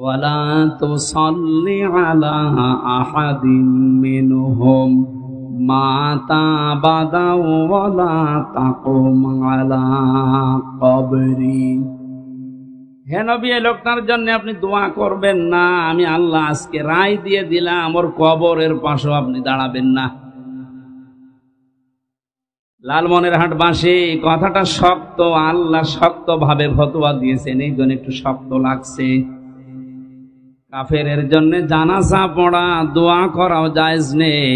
ওয়ালা তুসাল্লি আলা আহাদিম মিনহুম মাতা আবাদা ওয়ালা তাকুম আলা কবরি। হে নবী, এই লোকটার জন্য আপনি দোয়া করবেন না। আমি আল্লাহ আজকে রায় দিয়ে দিলাম, ওর কবরের পাশেও আপনি দাঁড়াবেন না। লালমনিরহাটবাসী, কথাটা শক্ত, আল্লাহ শক্ত ভাবে ফতোয়া দিয়েছেন, এই জন্য একটু শক্ত লাগছে। কাফেরের জন্য জানাজা পড়া, দোয়া করাও জায়েজ নেই।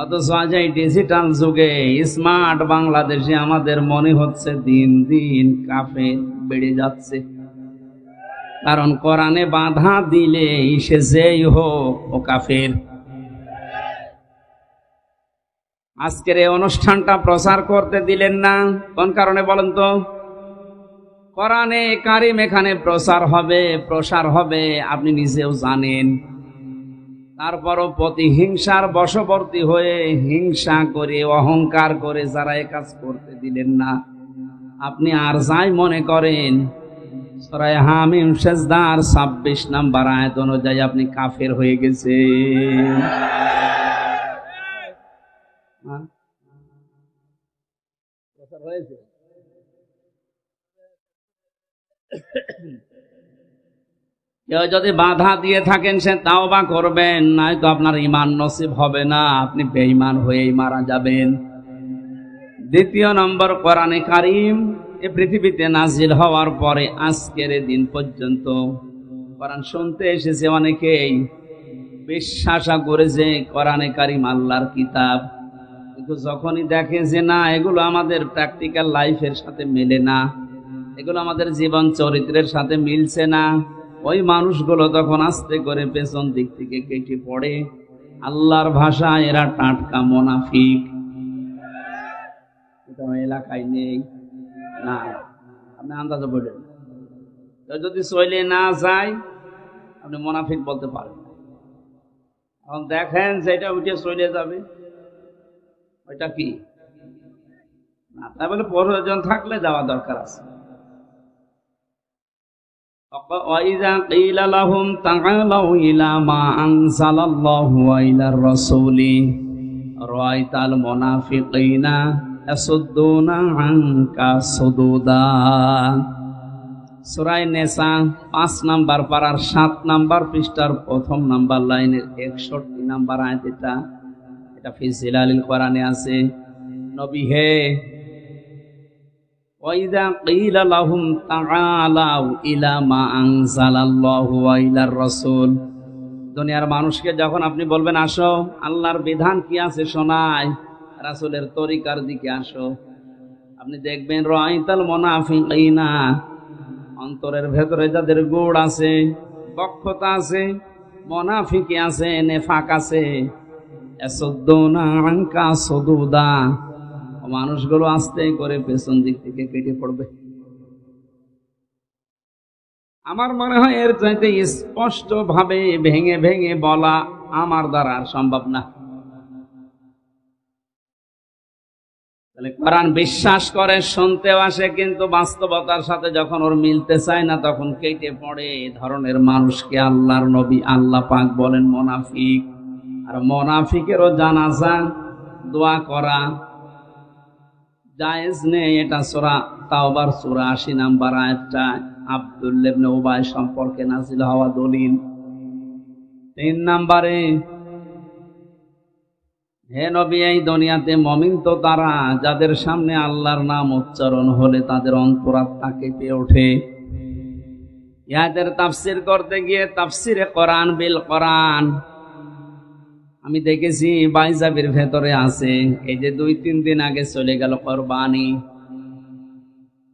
অথচ আজ এই ডিজিটাল যুগে স্মার্ট বাংলাদেশে আমাদের মনে হচ্ছে দিন দিন কাফের বেড়ে যাচ্ছে। কারণ কোরআনে বাধা দিলে সে যেই হোক ও কাফের। আজকের এই অনুষ্ঠানটা প্রচার করতে দিলেন না, কোন কারণে বলেন তো? কোরআনে কারিম এখানে প্রসার হবে আপনি নিজেও জানেন। তারপরও প্রতিহিংসার বশবর্তী হয়ে হিংসা করে অহংকার করে যারা এ কাজ করতে দিলেন না, আপনি আর যাই মনে করেন সূরা হামিম সেজদার 26 নম্বর আয়াত অনুযায়ী আপনি কাফের হয়ে গেছেন। কেউ যদি বাধা দিয়ে থাকেন সে তাওবা করবেন, নয়তো আপনার ঈমান নসিব হবে না, আপনি বেঈমান হয়েই মারা যাবেন। দ্বিতীয় নম্বর, কোরআনে কারীম এই পৃথিবীতে নাজিল হওয়ার পরে আজকের দিন পর্যন্ত কোরআন শুনতে এসেছে অনেকেই, বিশ্বাস করেছে কোরআনে কারীম আল্লাহর কিতাব। কিন্তু যখনই দেখে যে না, এগুলো আমাদের প্র্যাকটিক্যাল লাইফের সাথে মেলে না, এগুলো আমাদের জীবন চরিত্রের সাথে মিলছে না, ওই মানুষগুলো তখন আস্তে করে পেছন দিক থেকে কেটে পড়ে। আল্লাহর ভাষায় এরা টাটকা মুনাফিক। এটা এলাকায় নেই না, আপনি আন্দাজে বলেন। যদি চলে না যায় আপনি মুনাফিক বলতে পারেন। এখন দেখেন যেটা উঠে চলে যাবে ওইটা কি না, তাই বলে প্রয়োজন থাকলে যাওয়া দরকার আছে। وَإِذَا قِيلَ لَهُمْ تَعَالَوْا إِلَى مَا أَنزَلَ اللَّهُ وَإِلَى الرَّسُولِ رَأَيْتَ الْمُنَافِقِينَ يَصُدُّونَ عَنكَ صُدُودًا। সূরা নিসা 5 নম্বর পারার 7 নম্বর পৃষ্ঠার প্রথম নম্বর লাইনের 61 নম্বর আয়াত। এটা ফি জিলালিল কোরআনে আছে। নবী হে, ওয়াইদা কিলা লাহুম তাআলাউ ইলা মা আনজালাল্লাহু ওয়া ইলার রাসূল, দুনিয়ার মানুষকে যখন আপনি বলবেন আসো আল্লাহর বিধান কি আছে শোনাই, রাসূলের তরিকার দিকে আসো, আপনি দেখবেন রাআইতাল মুনাফিকিনা, অন্তরের ভেতরে যাদের গুড় আছে, বক্ষতা আছে, মুনাফিকি আছে, নেফাক আছে, ইয়াসুদ্দুনা আনকা সুদুদা, মানুষগুলো আস্তে করে পেছন দিক থেকে কেটে পড়বে। আমার মনে হয় এর চাইতে স্পষ্ট ভাবে ভেঙে ভেঙে বলা আমার দ্বারা আর সম্ভব না। তাহলে কোরআন বিশ্বাস করে, শুনতেও আসে, কিন্তু বাস্তবতার সাথে যখন ওর মিলতে চায় না তখন কেটে পড়ে। এই ধরনের মানুষকে আল্লাহর নবী আল্লাহ পাক বলেন মুনাফিক। আর মুনাফিকেরও জানাজা দোয়া করা জায়েজ নেই। এটা সূরা তাওবার 84 নম্বর আয়াতটা আব্দুল্লাহ ইবনে উবাই সম্পর্কে নাযিল হওয়া দলিল। 3 নম্বরে, হে নবী, এই দুনিয়াতে মুমিন তো তারা যাদের সামনে আল্লাহর নাম উচ্চারণ হলে তাদের অন্তরাত্মা কেঁপে ওঠে। ইয়াদের তাফসীর করতে গিয়ে তাফসীরে কোরআন বিল কোরআন আমি দেখেছি বাইজাবির ভেতরে আছে, এই যে 2-3 দিন আগে চলে গেল কোরবানি,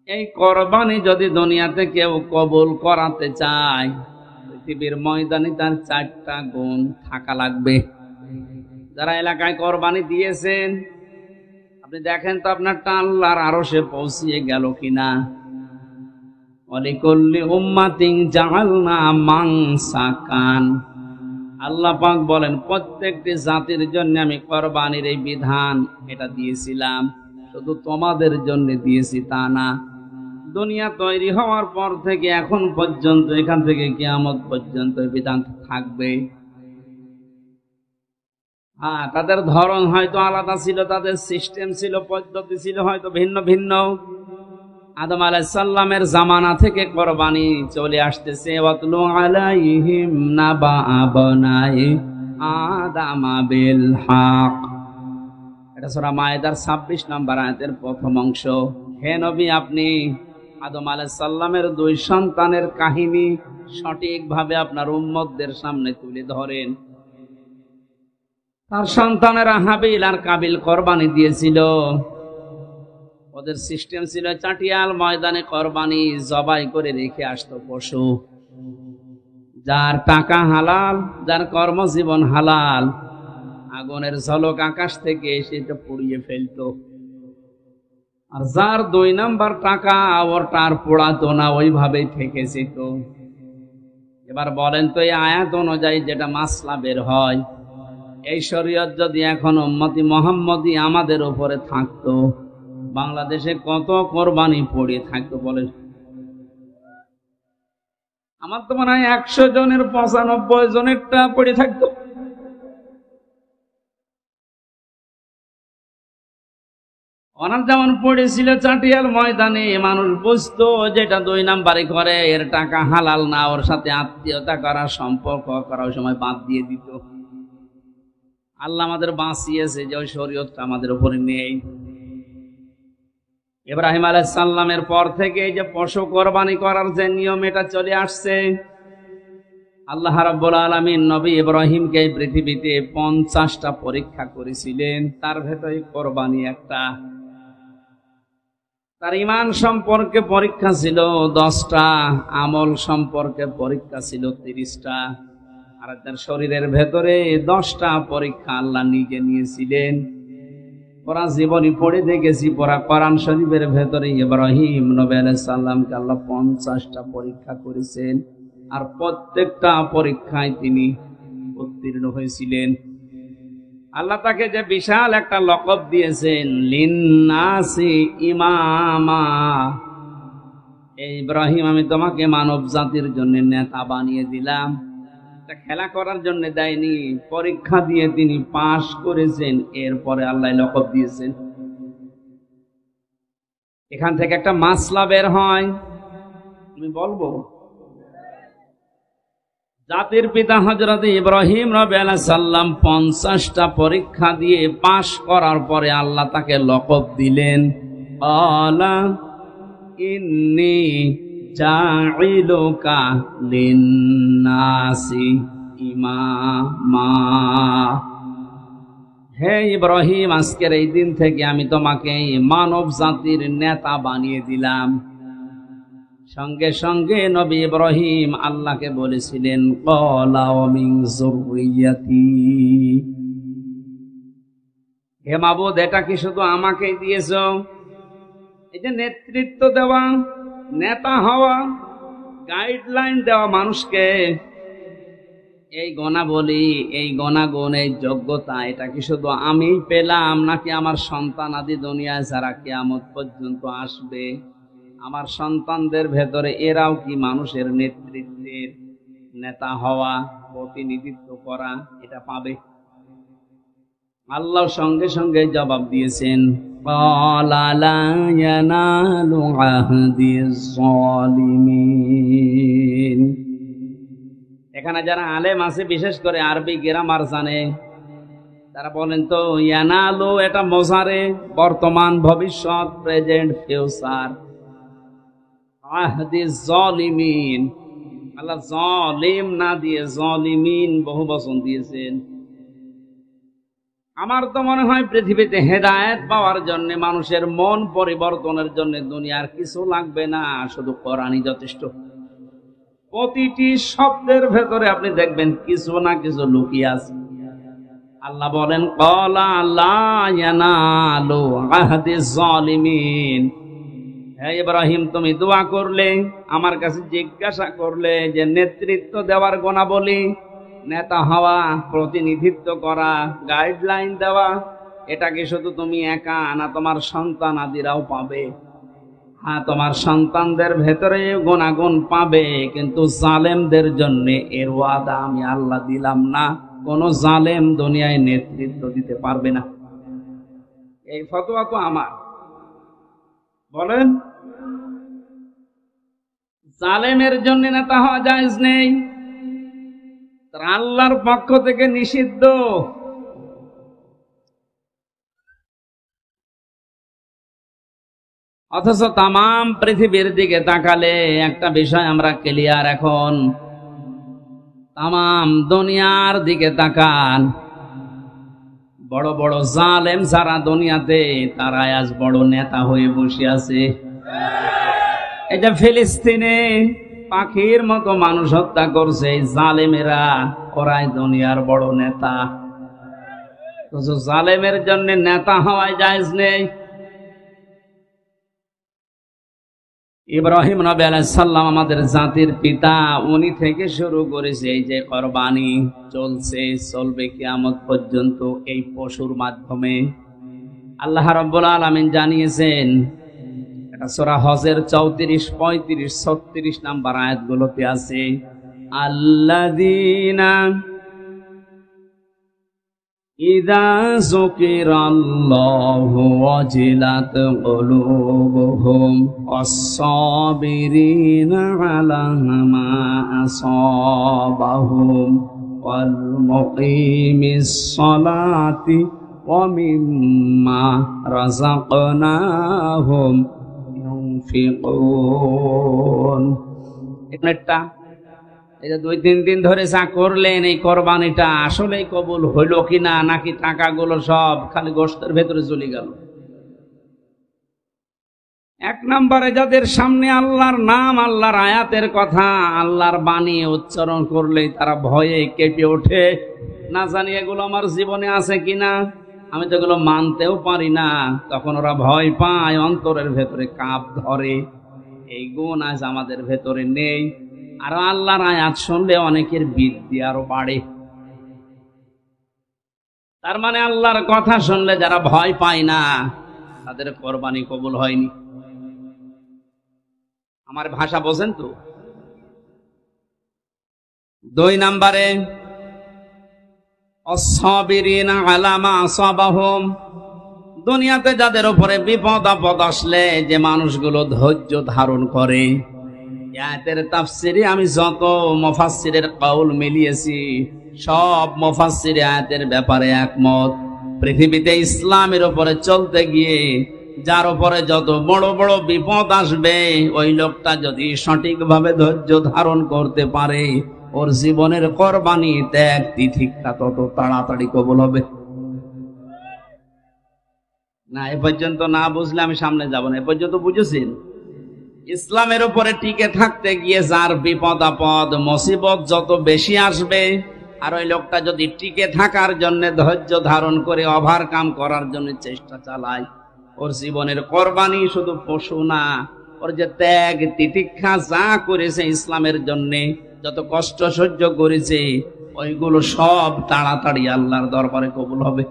এই কোরবানি যদি দুনিয়াতে কেউ কবুল করাতে চায় পৃথিবীর ময়দানে তার 4টা গুণ থাকা লাগবে। যারা এলাকায় কোরবানি দিয়েছেন আপনি দেখেন তো আপনারটা আল্লাহর আরশে পৌঁছিয়ে গেল কিনা। ওয়ালিকুল্লি উম্মাতিন জাআলনা মানসাকান, আল্লাহ পাক বলেন প্রত্যেকটি জাতির জন্য আমি কোরবানির এই বিধান এটা দিয়েছিলাম, শুধু তোমাদের জন্য দিয়েছি তা না। দুনিয়া তৈরি হওয়ার পর থেকে এখন পর্যন্ত, এখান থেকে কিয়ামত পর্যন্ত বিধান থাকবে। তাদের ধরন হয়তো আলাদা ছিল, তাদের সিস্টেম ছিল, পদ্ধতি ছিল হয়তো ভিন্ন ভিন্ন। আদম আলাইহিস সালামের জামানা থেকে কুরবানি চলে আসতেছে। ওয়াতলু আলাইহিম নাবা আবনাই আদম বিল হক, এটা সূরা মায়েদার 26 নম্বর আয়াতের প্রথম অংশ। হে নবী, আপনি আদম আলাইহিস সালামের দুই সন্তানের কাহিনী সঠিকভাবে আপনার উম্মতদের সামনে তুলে ধরেন। তার সন্তানেরা হাবিল আর কাবিল কোরবানি দিয়েছিল। ওদের সিস্টেম ছিল চাটিয়াল ময়দানে কোরবানি জবাই করে রেখে আসতো পশু। যার টাকা হালাল, যার কর্মজীবন হালাল, আগুনের ঝলক আকাশ থেকে এসে এটা পুড়িয়ে ফেলতো। আর যার 2 নাম্বার টাকা, ওটার পোড়াতো না, ওইভাবেই থেকে যেত। এবার বলেন তো, এই আয়াত অনুযায়ী যেটা মাসলা বের হয়, এই শরীয়ত যদি এখন উম্মতি মুহাম্মদী আমাদের উপরে থাকতো, বাংলাদেশে কত কোরবানি পড়ে থাকতো বলেন? আমার তো মনে হয় 100 জনের 95 জনেরটা পড়ে থাকতো। ওনার যেমন পড়েছিল চাটিয়াল ময়দানে, মানুষ বুঝতো যেটা 2 নাম্বারে করে, এর টাকা হালাল না, ওর সাথে আত্মীয়তা করা, সম্পর্ক করা ওই সময় বাদ দিয়ে দিত। আল্লাহ আমাদের বাঁচিয়েছে যে ওই শরীয়তটা আমাদের উপরে নেই। ইব্রাহিম আলাইহিস সালামের পর থেকে এই যে পশু কোরবানি করার যে নিয়ম, এটা চলে আসছে। আল্লাহ রাব্বুল আলামিন নবী ইব্রাহিমকে এই পৃথিবীতে 50টা পরীক্ষা করেছিলেন, তার ভেতরে কোরবানি একটা। তার ঈমান সম্পর্কে পরীক্ষা ছিল 10টা, আমল সম্পর্কে পরীক্ষা ছিল 30টা, আর তার শরীরের ভেতরে 10টা পরীক্ষা আল্লাহ নিজে নিয়েছিলেন। পুরা জীবনী পড়ে দেখেছি, পুরা কোরআন শরীফের ভেতরে ইব্রাহিম নবী আলাইহিস সালামকে আল্লাহ 50টা পরীক্ষা করেছেন, আর প্রত্যেকটা পরীক্ষায় তিনি উত্তীর্ণ হয়েছিলেন। আল্লাহ তাকে যে বিশাল একটা লকব দিয়েছেন, লিন্নাসি ইমামা, এই ইব্রাহিম আমি তোমাকে মানব জাতির জন্য নেতা বানিয়ে দিলাম। এটা খেলা করার জন্য দেয়নি, পরীক্ষা দিয়ে তিনি পাশ করেছেন, এরপরে আল্লাহ লকব দিয়েছেন। এখান থেকে একটা মাসলা বের হয়, আমি বলবো। জাতির পিতা হযরত ইব্রাহিম নবী আলাইহিস সালাম 50টা পরীক্ষা দিয়ে পাশ করার পরে আল্লাহ তাকে লকব দিলেন, আলা ইন্নী জাইলুকা লিন্নাসি ইমামা। হে ইব্রাহিম, আজকের এই দিন থেকে আমি তোমাকে মানব জাতির নেতা বানিয়ে দিলাম। সঙ্গে সঙ্গে নবী ইব্রাহিম আল্লাহকে বলেছিলেন, ক্বালা ওয়া মিন যুররিয়াতি, হে মাবুদ, এটা কি শুধু আমাকেই দিয়েছো? এই যে নেতৃত্ব দেওয়া, নেতা হওয়া, গাইডলাইন দেওয়া মানুষকে, এই গুণাবলী, এই গুণাগুণ, এই যোগ্যতা, এটা কি শুধু আমি পেলাম, নাকি আমার সন্তান আদি দুনিয়ায় যারা কিয়ামত পর্যন্ত আসবে, আমার সন্তানদের ভেতরে এরাও কি মানুষের নেতৃত্বের নেতা হওয়া, প্রতিনিধিত্ব করা, এটা পাবে? আল্লাহ সঙ্গে সঙ্গে জবাব দিয়েছেন, ক্বালা লা ইয়ানালু আহদিজ যালিমিন। এখানে যারা আলেম আছে, বিশেষ করে আরবি গ্রামার জানে, তারা বলেন তো, ইয়ানালু এটা মোজারে, বর্তমান, ভবিষ্যৎ, প্রেজেন্ট, ফিউচার। আহদিজ যালিমিন, আল্লাহ জালিম না দিয়ে জালিমিন বহু বচন দিয়েছেন। আমার তো মনে হয় পৃথিবীতে হেদায়েত পাওয়ার জন্য, মানুষের মন পরিবর্তনের জন্য দুনিয়ার কিছু লাগবে না, শুধু কোরআনই যথেষ্ট। প্রতিটি শব্দের ভেতরে আপনি দেখবেন কিছু না কিছু লুকিয়ে আছে। আল্লাহ বলেন, ক্বালা লা ইয়ানালু আহদিজ যালিমিন। হে ইব্রাহিম, তুমি দোয়া করলে, আমার কাছে জিজ্ঞাসা করলে যে নেতৃত্ব দেওয়ার গুণাবলী, নেতা হওয়া, প্রতিনিধিত্ব করা, গাইডলাইন দেওয়া, এটা কি শুধু তুমি একা, না তোমার সন্তান আদিরাও পাবে? হ্যাঁ, তোমার সন্তানদের ভেতরে গুণাগুণ পাবে, কিন্তু জালেমদের জন্য এর ওয়াদা আমি আল্লাহ দিলাম না। কোন জালেম দুনিয়ায় নেতৃত্ব দিতে পারবে না। এই ফতোয়া তো আমার। বলেন, জালেমের জন্য নেতা হওয়া জায়েজ নেই, আল্লাহর পক্ষ থেকে নিষিদ্ধ। অথচ তামাম পৃথিবীর দিকে তাকালে একটা বিষয় আমরা ক্লিয়ার, এখন তামাম দুনিয়ার দিকে তাকান, বড় বড় জালেম যারা দুনিয়াতে, তারা আজ বড় নেতা হয়ে বসে আছে। এই যে ফিলিস্তিনে পাখির মতো মানুষ হত্যা করছে এই জালেমেরা, ওরাই দুনিয়ার বড় নেতা। জালেমের জন্য নেতা হওয়ায় জায়েজ নেই। ইব্রাহিম নবী আলাইহিস সালাম আমাদের জাতির পিতা, উনি থেকে শুরু করেছে এই যে কুরবানি চলছে, চলবে কিয়ামত পর্যন্ত এই পশুর মাধ্যমে। আল্লাহ রাব্বুল আলামিন জানিয়েছেন, এটা সূরা হজের 34, 35, 36 নাম্বার আয়াতগুলোতে আছে, আল্লাযীনা ইযা যুকিরাল্লাহু ওয়াজিলাত কুলুবুহুম ওয়াস-সাবিরিনা আলা মা আসাবাহুম ওয়াল মুকিমিস সালাতি ওয়া মিম্মা রাযাকনাহুম ইউনফিকুন। একটা এই যে 2-3 দিন ধরে যা করলেন, এই কোরবানিটা আসলেই কবুল হইল কিনা, নাকি টাকাগুলো সব খালি গোশতের ভেতরে চলে গেল? এক নম্বরে যাদের সামনে আল্লাহর নাম, আল্লাহর আয়াতের কথা, আল্লাহর বাণী উচ্চারণ করলেই তারা ভয়ে কেঁপে ওঠে, না জানি এগুলো আমার জীবনে আছে কিনা, আমি তো এগুলো মানতেও পারি না। তখন ওরা ভয় পায়, অন্তরের ভেতরে কাঁপ ধরে। এই গুণ আজ আমাদের ভেতরে নেই। আর আল্লাহর আয়াত শুনলে অনেকের বিদ্যা আরো বাড়ে। তার মানে আল্লাহর কথা শুনলে যারা ভয় পায় না, তাদের কোরবানি কবুল হয়নি। আমার ভাষা বোঝেন তো? 2 নম্বরে আস-সাবিরিনা আলা মা আসাবাহুম, দুনিয়াতে যাদের উপরে বিপদ আপদ আসলে যে মানুষগুলো ধৈর্য ধারণ করে। আয়াতের তাফসিরে আমি যত মুফাসসিরের কওল মিলিয়েছি, সব মুফাসসির আয়াতের ব্যাপারে একমত। পৃথিবীতে ইসলামের উপরে চলতে গিয়ে যার উপরে যত বড় বড় বিপদ আসবে, ওই লোকটা যদি সঠিকভাবে ধৈর্য ধারণ করতে পারে, ওর জীবনের কোরবানি ত্যাগ তিতিক্ষা তত তাড়াতাড়ি কবুল হবে। না, এ পর্যন্ত না বুঝলে আমি সামনে যাব না। এ পর্যন্ত বুঝেছেন? ইসলামের উপরে টিকে থাকতে গিয়ে যার বিপদ আপদ মুসিবত যত বেশি আসবে, আর ওই লোকটা যদি টিকে থাকার জন্য ধৈর্য ধারণ করে ওভারকাম করার জন্য চেষ্টা চালায়, ওর জীবনের কোরবানি শুধু পশু না, ওর যে ত্যাগ তিতিক্ষা যা করেছে ইসলামের জন্য, যত কষ্ট সহ্য করেছে, ওইগুলো সব তাড়াতাড়ি আল্লাহর দরবারে কবুল হবে।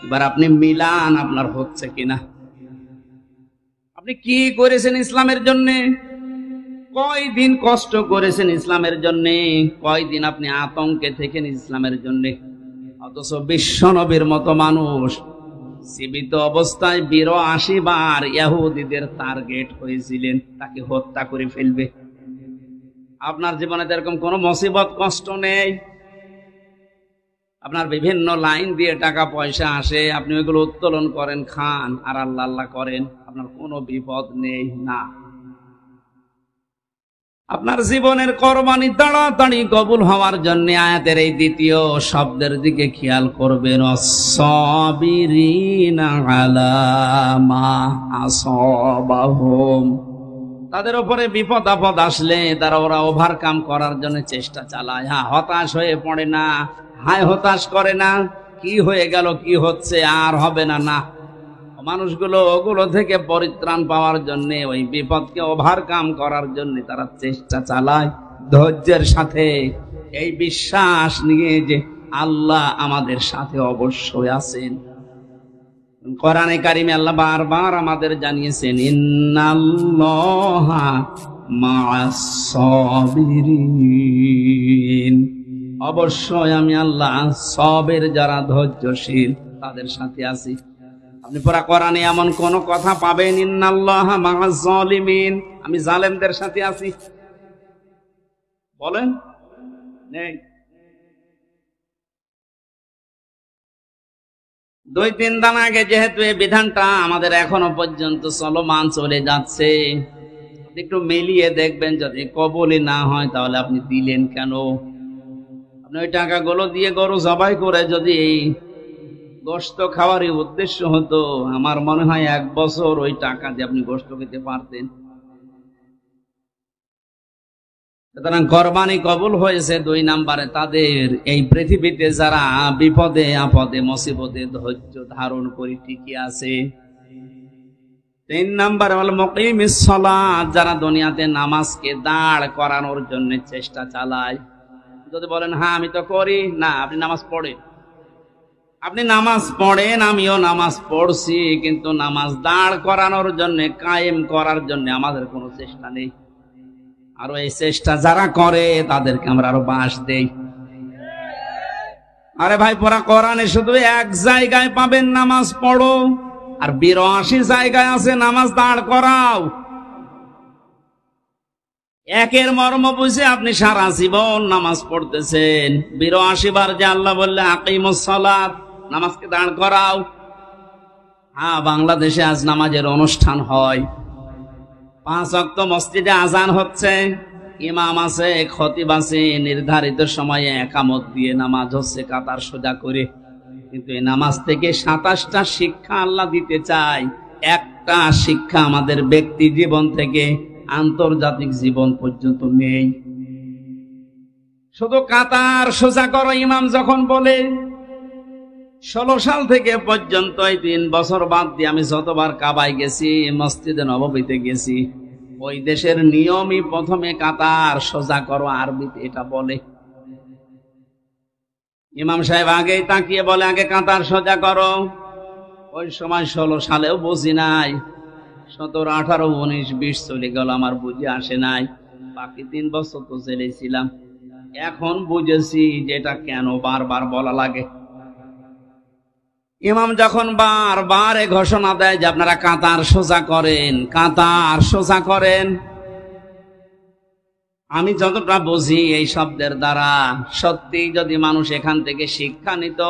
এবার আপনি মিলান, আপনার হচ্ছে কিনা। আপনি কি করেছেন ইসলামের জন্য? কয়দিন কষ্ট করেছেন ইসলামের জন্য? কয়দিন আপনি আতঙ্কে থেকেন ইসলামের জন্য? অথচ বিশ্বনবীর মতো মানুষ জীবিত অবস্থায় 82 বার ইহুদিদের টার্গেট হয়েছিলেন, তাকে হত্যা করে ফেলবে। আপনার জীবনে এরকম কোনো মুসিবত কষ্ট নেই। আপনার বিভিন্ন লাইন দিয়ে টাকা পয়সা আসে, আপনি ওইগুলো উত্তোলন করেন, খান, আর আল্লাহ আল্লাহ করেন, আপনার কোনো বিপদ নেই। না, আপনার জীবনের কোরবানি তাড়াতাড়ি কবুল হওয়ার জন্য আয়াতের এই দ্বিতীয় শব্দের দিকে খেয়াল করবেন, আস-সাবিরিনা আলা মা আসাবাহুম। তাদের উপরে বিপদ আপদ আসলে ওরা ওভারকাম করার জন্য চেষ্টা চালায়। হ্যাঁ, হতাশ হয়ে পড়ে না, হায় হতাশ করে না, কি হয়ে গেল, কি হচ্ছে, আর হবে না। না, মানুষগুলো ওগুলো থেকে পরিত্রাণ পাওয়ার জন্য, ওই বিপদকে ওভারকাম করার জন্য তারা চেষ্টা চালায় ধৈর্যের সাথে, এই বিশ্বাস নিয়ে যে আল্লাহ আমাদের সাথে অবশ্যই আছেন। কোরআনে কারিমে আল্লাহ বারবার আমাদের জানিয়েছেন ইন্নাল্লাহা মা'আস সাবিরিন, অবশ্যই আমি আল্লাহ সবের যারা ধৈর্যশীল তাদের সাথে আছি। আপনি পুরা কোরআনে এমন কোন কথা পাবেন ইন্নাল্লাহা মা'আজ জালিমিন, আমি জালেমদের সাথে আছি, বলেন নেই। 2-3 দিন আগে যেহেতু এই বিধানটা আমাদের এখনো পর্যন্ত চলমান চলে যাচ্ছে, একটু মিলিয়ে দেখবেন, যদি কবুলই না হয় তাহলে আপনি দিলেন কেন? আপনি ওই টাকাগুলো দিয়ে গরু জবাই করে যদি গোশত খাওয়ারই উদ্দেশ্য হতো, আমার মনে হয় 1 বছর ওই টাকা দিয়ে আপনি গোশত খেতে পারতেন। সুতরাং কোরবানি কবুল হয়েছে 2 নম্বরে তাদের, এই পৃথিবীতে যারা বিপদে আপদে মুসিবতে ধৈর্য ধারণ করে টিকে আছে। 3 নম্বরে হলো মুকিমিস সালাত, যারা দুনিয়াতে নামাজকে দাঁড় করানোর জন্য চেষ্টা চালায়। যদি বলেন হ্যাঁ আমি তো করি, না, আপনি নামাজ পড়েন, আপনি নামাজ পড়েন, আমিও নামাজ পড়ছি, কিন্তু নামাজ দাঁড় করানোর জন্য, কায়েম করার জন্য আমাদের কোনো চেষ্টা নেই। আর এই চেষ্টা যারা করে তাদেরকে আমরা আরো বাঁশ দেই। আরে ভাই, পুরা কোরআনে শুধু 1 জায়গায় পাবেন নামাজ পড়ো, আর 82 জায়গায় আছে নামাজ দাঁড় করাও। একের মর্ম বুঝে আপনি সারা জীবন নামাজ পড়তেছেন, 82 বার যে আল্লাহ বললে আকিমুস সালাত, নামাজকে দাঁড় করাও। হ্যাঁ, বাংলাদেশে আজ নামাজের অনুষ্ঠান হয়, 5 ওয়াক্ত মসজিদে আজান হচ্ছে, ইমাম আছে, খতিব আছে, নির্ধারিত সময়ে একামত দিয়ে নামাজ হচ্ছে কাতার সোজা করে। কিন্তু এই নামাজ থেকে 27টা শিক্ষা আল্লাহ দিতে চায়, একটা শিক্ষা আমাদের ব্যক্তি জীবন থেকে আন্তর্জাতিক জীবন পর্যন্ত নেই। শুধু কাতার সোজা করো ইমাম যখন বলে, 16 সাল থেকে পর্যন্ত এই 3 বছর বাদ দিয়ে আমি যতবার কাবায় গেছি, মসজিদে নববীতে গেছি, ওই দেশের নিয়মই প্রথমে কাতার সোজা করো, আরবিতে এটা বলে। ইমাম সাহেব আগেই তাকিয়ে বলে আগে কাতার সোজা করো। ওই সময় 16 সালেও বুঝি নাই, 17, 18, 19, 20 চলে গেল, আমার বুঝে আসে নাই। বাকি 3 বছর তো জেলে ছিলাম, এখন বুঝেছি যে এটা কেন বারবার বলা লাগে। ইমাম যখন বারবার ঘোষণা দেয় যে আপনারা কাতার সোজা করেন, কাতার সোজা করেন, আমি যতটা বুঝি এই শব্দের দ্বারা, সত্যি যদি মানুষ এখান থেকে শিক্ষা নিত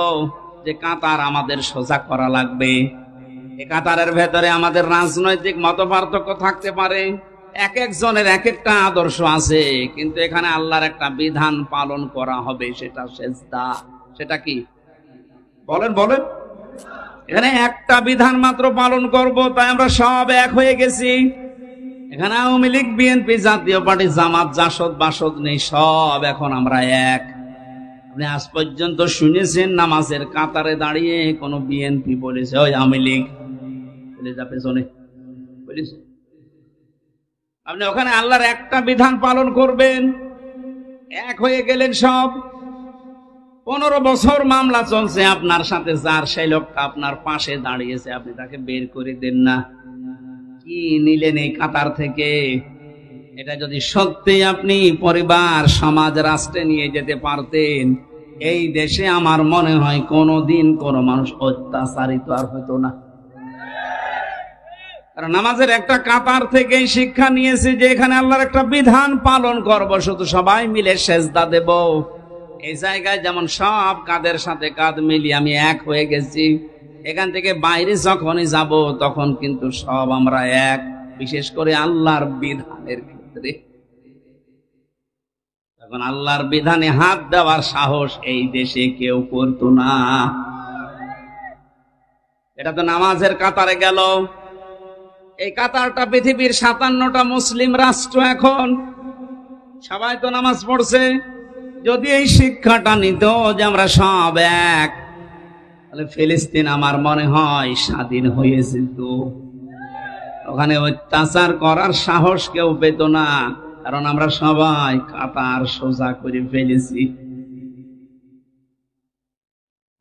যে কাতার আমাদের সোজা করা লাগবে, এই কাতারের ভেতরে আমাদের রাজনৈতিক মতপার্থক্য থাকতে পারে, এক একজনের এক একটা আদর্শ আছে, কিন্তু এখানে আল্লাহর একটা বিধান পালন করা হবে, সেটা সেজদা। সেটা কি বলেন বলেন? এখানে একটা বিধান মাত্র পালন করব, তাই আমরা সব এক হয়ে গেছি। এখানে আওয়ামী লীগ, বিএনপি, জাতীয় পার্টি, জামাত, জাসদ, বাসদ নেই, সব এখন আমরা এক। আপনি আজ পর্যন্ত শুনেছেন নামাজের কাতারে দাঁড়িয়ে কোন বিএনপি বলেছে ওই আওয়ামী লীগ বলে যা পেছনে বলেছে? আপনি ওখানে আল্লাহর একটা বিধান পালন করবেন, এক হয়ে গেলেন সব। 15 বছর মামলা চলছে আপনার সাথে, যার সেই লোকটা আপনার পাশে দাঁড়িয়েছে, আপনি তাকে বের করে দেন না। কি নিলেন এই কাতার থেকে? এটা যদি সত্যি আপনি পরিবার, সমাজ, রাষ্ট্রে নিয়ে যেতে পারতেন, এই দেশে আমার মনে হয় কোনোদিন কোনো মানুষ অত্যাচারিত আর হতো না। কারণ নামাজের একটা কাতার থেকে শিক্ষা নিয়েছে যে এখানে আল্লাহর একটা বিধান পালন করব, শুধু সবাই মিলে সেজদা দেব। এই জায়গায় যেমন সব কাঁধের সাথে কাঁধ মিলিয়ে আমি এক হয়ে গেছি, এখান থেকে বাইরে যখনই যাব তখন কিন্তু সব আমরা এক, বিশেষ করে আল্লাহর বিধানের ক্ষেত্রে। তখন আল্লাহর বিধানে হাত দেওয়ার সাহস এই দেশে কেউ করতো না। এটা তো নামাজের কাতারে গেল। এই কাতারটা পৃথিবীর 57টা মুসলিম রাষ্ট্র, এখন সবাই তো নামাজ পড়ছে। যদি এই শিক্ষাটা নিত যে আমরা সব এক, তাহলে ফিলিস্তিন আমার মনে হয় স্বাধীন হয়েছে। তো ওখানে অত্যাচার করার সাহস কেউ পেত না, কারণ আমরা সবাই কাতার সোজা করে ফেলেছি।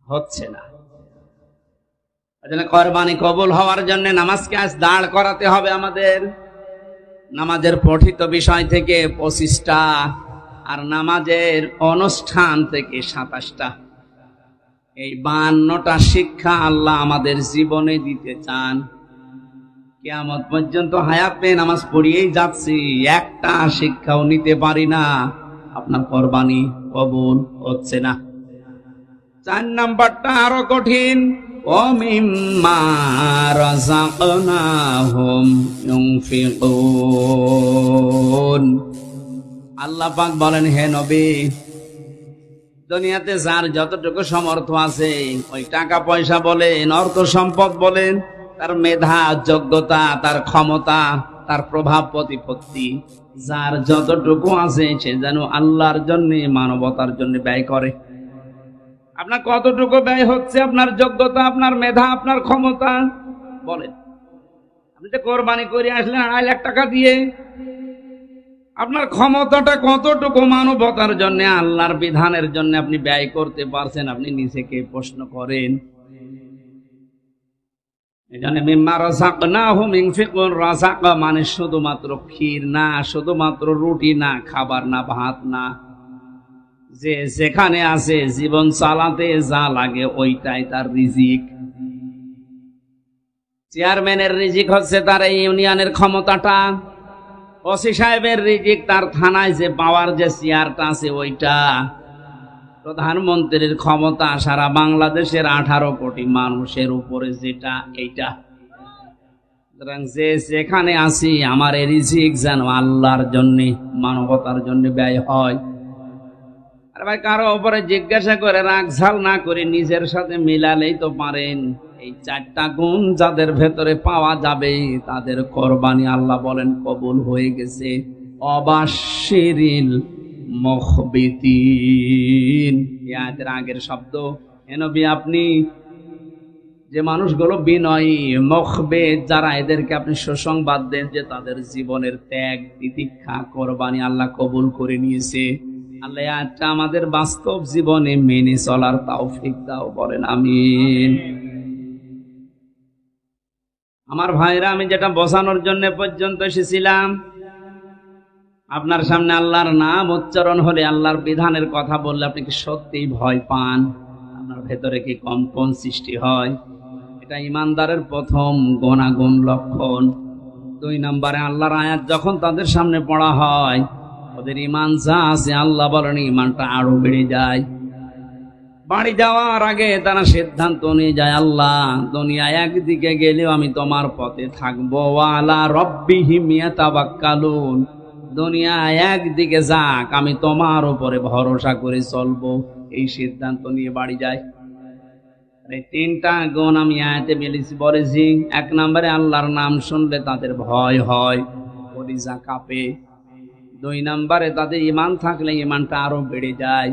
হচ্ছে না। কোরবানি কবুল হওয়ার জন্য নামাজকে আজ দাঁড় করাতে হবে আমাদের। নামাজের পঠিত বিষয় থেকে 25টা, আর নামাজের অনুষ্ঠান থেকে 27টা। এই 52টা শিক্ষা আল্লাহ আমাদের জীবনে দিতে চান। কিয়ামত পর্যন্ত হায়াত পেয়ে নামাজ পড়িয়েই যাচ্ছি, একটা শিক্ষাও নিতে পারি না, আপনার কোরবানি কবুল হচ্ছে না। 4 নাম্বারটা আরো কঠিন। وَمِمَّا رَزَقْنَاهُمْ يُنْفِقُونَ। আল্লাহ পাক বলেন, হে নবী, দুনিয়াতে যার যতটুকু সামর্থ্য আছে, ওই টাকা পয়সা বলেন, অর্থ সম্পদ বলেন, তার মেধা, যোগ্যতা, তার ক্ষমতা, তার প্রভাব প্রতিপত্তি, যার যতটুকু আছে সে যেন আল্লাহর জন্য, মানবতার জন্য ব্যয় করে। আপনার কতটুকু ব্যয় হচ্ছে? আপনার যোগ্যতা, আপনার মেধা, আপনার ক্ষমতা বলেন। আপনি যে কোরবানি করে আসলেন 2.5 লাখ টাকা দিয়ে, আপনার ক্ষমতাটা কতটুকু মানবতার জন্য, আল্লাহর বিধানের জন্য আপনি ব্যয় করতে পারছেন? আপনি নিজেকে প্রশ্ন করেন। এখানে মিম্মা রাযাকনাহুম ইউনফিকুন, রাযাক মানে শুধুমাত্র ক্ষীর না, শুধুমাত্র রুটি না, খাবার না, ভাত না, যে যেখানে আছে জীবন চালাতে যা লাগে ওইটাই তার রিজিক। চেয়ারম্যানের রিজিক হচ্ছে তার এই ইউনিয়নের ক্ষমতাটা, ওসি সাহেবের রিজিক তার থানায় যে পাওয়ার, যে চেয়ারটা আছে ওইটা, প্রধানমন্ত্রীর ক্ষমতা সারা বাংলাদেশের 18 কোটি মানুষের উপরে যেটা, এইটা। সুতরাং যে যেখানে আছি আমার এই রিজিক যেন আল্লাহর জন্য, মানবতার জন্য ব্যয় হয়। আর ভাই, কারো উপরে জিজ্ঞাসা করে রাগ ঝাল না করে নিজের সাথে মিলালেই তো পারেন। এই 4টা গুণ যাদের ভেতরে পাওয়া যাবে তাদের কোরবানি আল্লাহ বলেন কবুল হয়ে গেছে। অবাশিরিল মুখবিতিন, এই আয়াতের আগের শব্দ। হে নবী, আপনি যে মানুষগুলো বিনয়ী, মুখবিত যারা, এদেরকে আপনি সুসংবাদ দেন যে তাদের জীবনের ত্যাগ, তিতিক্ষা, কোরবানি আল্লাহ কবুল করে নিয়েছে। আল্লাহ এটা আমাদের বাস্তব জীবনে মেনে চলার তৌফিক দাও, বলেন আমিন। আমার ভাইরা, আমি যেটা বোঝানোর জন্য পর্যন্ত এসেছিলাম, আপনার সামনে আল্লাহর নাম উচ্চারণ হলে, আল্লাহর বিধানের কথা বললে আপনি কি সত্যিই ভয় পান? আপনার ভেতরে কি কম্পন সৃষ্টি হয়? এটা ইমানদারের প্রথম গুণাগুণ লক্ষণ। 2 নম্বরে, আল্লাহর আয়াত যখন তাদের সামনে পড়া হয়, ওদের ইমান যা আছে আল্লাহ বলেন ইমানটা আরো বেড়ে যায়। বাড়ি যাওয়ার আগে তারা সিদ্ধান্ত নিয়ে যায়, আল্লাহ দুনিয়া একদিকে গেলেও আমি তোমার পথে থাকবো, ওয়ালা রব্বিহিম ইয়াতাওয়াক্কালুন, দুনিয়া একদিকে যাক আমি তোমার উপরে ভরসা করে চলবো, এই সিদ্ধান্ত নিয়ে বাড়ি যায়। 3টা গুণ আমি আয়াতে বলেছি। 1 নম্বরে, আল্লাহর নাম শুনলে তাদের ভয় হয়, কলিজা কাঁপে। 2 নম্বরে, তাদের ঈমান থাকলে ঈমানটা আরো বেড়ে যায়।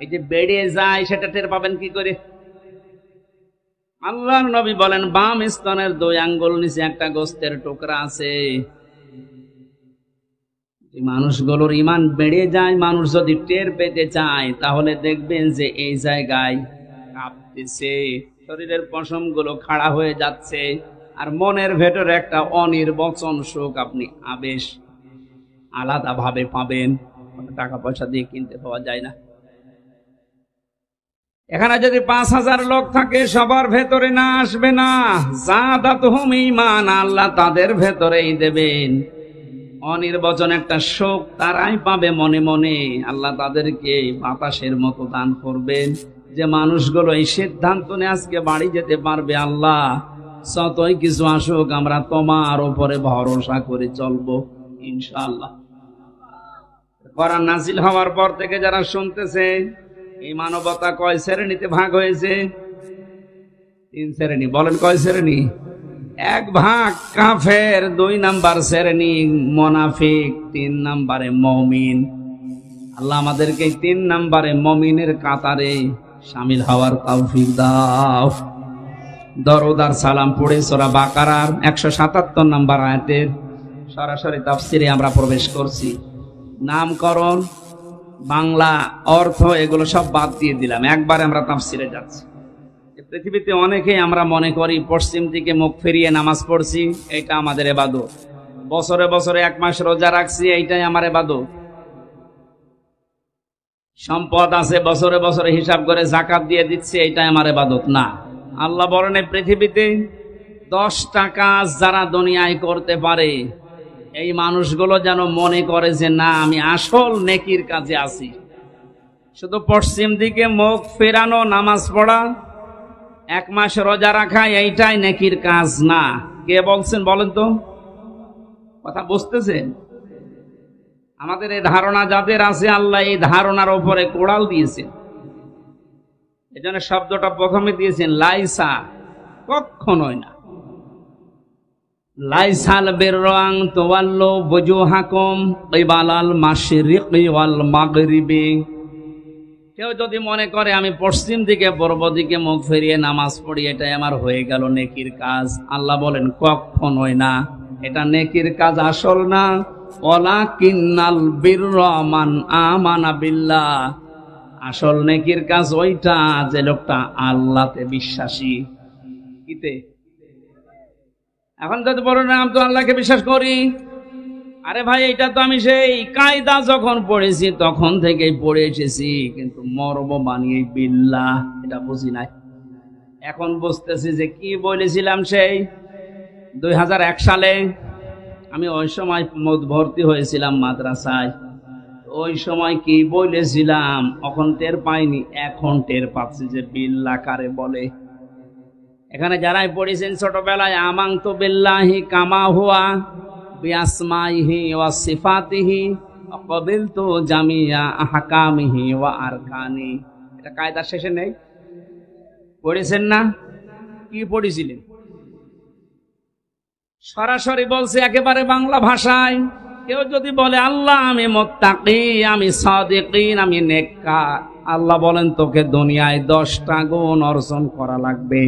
এই যে বেড়ে যায় সেটা টের পাবেন কি করে? আল্লাহর নবী বলেন, বাম স্তনের 2 আঙ্গুল নিচে একটা গোস্তের টুকরা আছে। মানুষগুলোর ঈমান বেড়ে যায়। মানুষ যদি টের পেতে চায় তাহলে দেখবেন যে এই জায়গায় কাঁপতেছে, শরীরের পশমগুলো খাড়া হয়ে যাচ্ছে, আর মনের ভেতরে একটা অনির্বচন সুখ, আপনি আবেশ আলাদা ভাবে পাবেন, টাকা পয়সা দিয়ে কিনতে পাওয়া যায় না। এখানে যদি 5000 লোক থাকে, সবার ভেতরে না আসবে না। যাদাতুহুম ঈমান, আল্লাহ তাদের ভেতরেই দেবেন অনির্বচন একটা সুখ, তারাই পাবে মনে মনে। আল্লাহ তাদেরকে বাতাসের মতো দান করবেন, যে মানুষগুলো এই সিদ্ধান্ত নিয়ে আজকে বাড়ি যেতে পারবে, আল্লাহ যতই কিছু আসুক আমরা তোমার উপরে ভরসা করে চলবো ইনশাআল্লাহ। কোরআন নাযিল হওয়ার পর থেকে যারা শুনতেছে, এই মানবতা কয় শ্রেণীতে ভাগ হয়েছে? 3 শ্রেণী। বলেন কয় শ্রেণী? 1 ভাগ কাফের, 2 নাম্বার শ্রেণী মুনাফিক, 3 নম্বরে মুমিন। আল্লাহ আমাদেরকে 3 নম্বরে মুমিনের কাতারে শামিল হওয়ার তৌফিক দাও। দরুদ আর সালাম পড়ে সূরা বাকারার 177 নম্বর আয়াতের সরাসরি তাফসিরে আমরা প্রবেশ করছি। নামকরণ, বাংলা অর্থ, এগুলো সব বাদ দিয়ে দিলাম, একবারে আমরা তাফসিরে যাচ্ছি। পৃথিবীতে অনেকেই আমরা মনে করি পশ্চিম দিকে মুখ ফিরিয়ে নামাজ পড়ছি, এটা আমাদের ইবাদত। বছরে বছরে 1 মাস রোজা রাখছি, এইটাই আমার ইবাদত। সম্পদ আছে, বছরে বছরে হিসাব করে যাকাত দিয়ে দিচ্ছি, এইটাই আমার ইবাদত না। আল্লাহ বলেন এই পৃথিবীতে 10টা কাজ যারা দুনিয়ায় করতে পারে, এই মানুষগুলো যেন মনে করে যে না, আমি আসল নেকির কাজে আছি। শুধু পশ্চিম দিকে মুখ ফেরানো, নামাজ পড়া, 1 মাস রোজা রাখা, এইটাই নেকির কাজ না। কে বলছেন বলেন তো? কথা বুঝতেছেন? আমাদের এই ধারণা যাদের আছে, আল্লাহ এই ধারণার উপরে কোড়াল দিয়েছেন। এজন্য শব্দটা প্রথমে দিয়েছেন লাইসা, কখনোই না। লাইসাল বিররাং তুওয়াল্লু বুজুহাকুম কিবালাল মাশরিকি ওয়াল মাগরিবি। কেউ যদি মনে করে আমি পশ্চিম দিকে পূর্ব দিকে মুখ ফিরিয়ে নামাজ পড়ি, এটাই আমার হয়ে গেল নেকির কাজ, আল্লাহ বলেন কখনোই না, এটা নেকির কাজ আসল না। ওয়ালাকিন্নাল বিররা মান আমানা বিল্লাহ, আসল নেকির কাজ ওইটা যে লোকটা আল্লাহতে বিশ্বাসী। কিতে? এখন যদি বলেন আমি তো আল্লাহকে বিশ্বাস করি, আরে ভাই এটা তো আমি সেই কায়দা যখন পড়েছি তখন থেকেই পড়ে এসেছি, কিন্তু মর্ম বানিয়ে বিল্লাহ এটা বুঝি নাই। এখন বুঝতেছি যে কি বলেছিলাম সেই 2001 সালে। আমি ওই সময় ভর্তি হয়েছিলাম মাদ্রাসায়। ওই সময় কি বলেছিলাম এখন টের পাইনি, এখন টের পাচ্ছি যে বিল্লাহ কারে বলে। এখানে যারাই পড়েছেন ছোটবেলায় আমানতু বিল্লাহি কামা হুয়া বিআসমাইহি ওয়া সিফাতিহি ওয়া ক্বাবিলতু জামিয়া আহকামিহি ওয়া আরকানি, এটা কায়দার শেষে নেই? পড়েছেন না? কি পড়েছিলেন? সরাসরি বলছে একেবারে বাংলা ভাষায়। কেউ যদি বলে আল্লাহ আমি মুত্তাকি, আমি সাদিকিন, আমি নেককার, আল্লাহ বলেন তোকে দুনিয়ায় 10টা গুণ অর্জন করা লাগবে।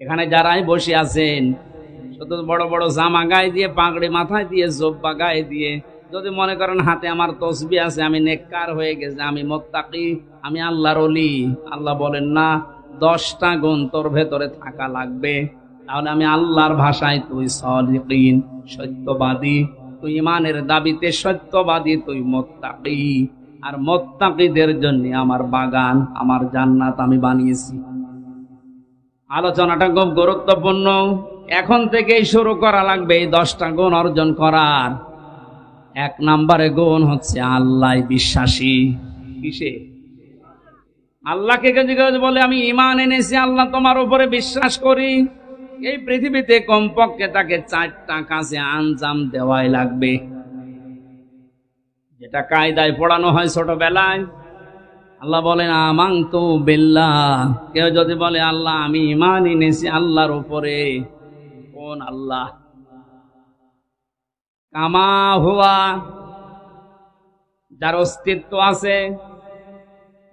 এখানে যারাই বসে আছেন, শুধু বড় বড় জামা গায়ে দিয়ে, পাগড়ি মাথায় দিয়ে, জোব্বা গায়ে দিয়ে যদি মনে করেন হাতে আমার তসবিহ আছে, আমি নেককার হয়ে গেছে, আমি মুত্তাকি, আমি আল্লাহর ওলি, আল্লাহ বলেন না, 10টা গুণ তোর ভেতরে থাকা লাগবে। তাহলে আমি আল্লাহর ভাষায় তুই সাদিকিন, সত্যবাদী, তুই ইমানের দাবিতে সত্যবাদী, তুই মুত্তাকি। আর মুত্তাকিদের জন্য আমার বাগান, আমার জান্নাত আমি বানিয়েছি। আলোচনাটা খুব গুরুত্বপূর্ণ, এখন থেকেই শুরু করা লাগবে এই 10টা গুণ অর্জন করার। 1 নম্বরে গুণ হচ্ছে আল্লাহ বিশ্বাসী। কিসে? আল্লাহকে যদি বলে আমি ঈমান এনেছি, আল্লাহ তোমার উপরে বিশ্বাস করি, এই পৃথিবীতে কমপক্ষে তাকে 4টা কাজে আঞ্জাম দেওয়াই লাগবে, যেটা কায়দায় পড়ানো হয় ছোটবেলায়। আল্লাহ বলেন আমানতু বিল্লাহ, কেউ যদি বলে আল্লাহ আমি ঈমান এনেছি আল্লাহর উপরে, কোন আল্লাহ? কামা হুয়া, যার অস্তিত্ব আছে।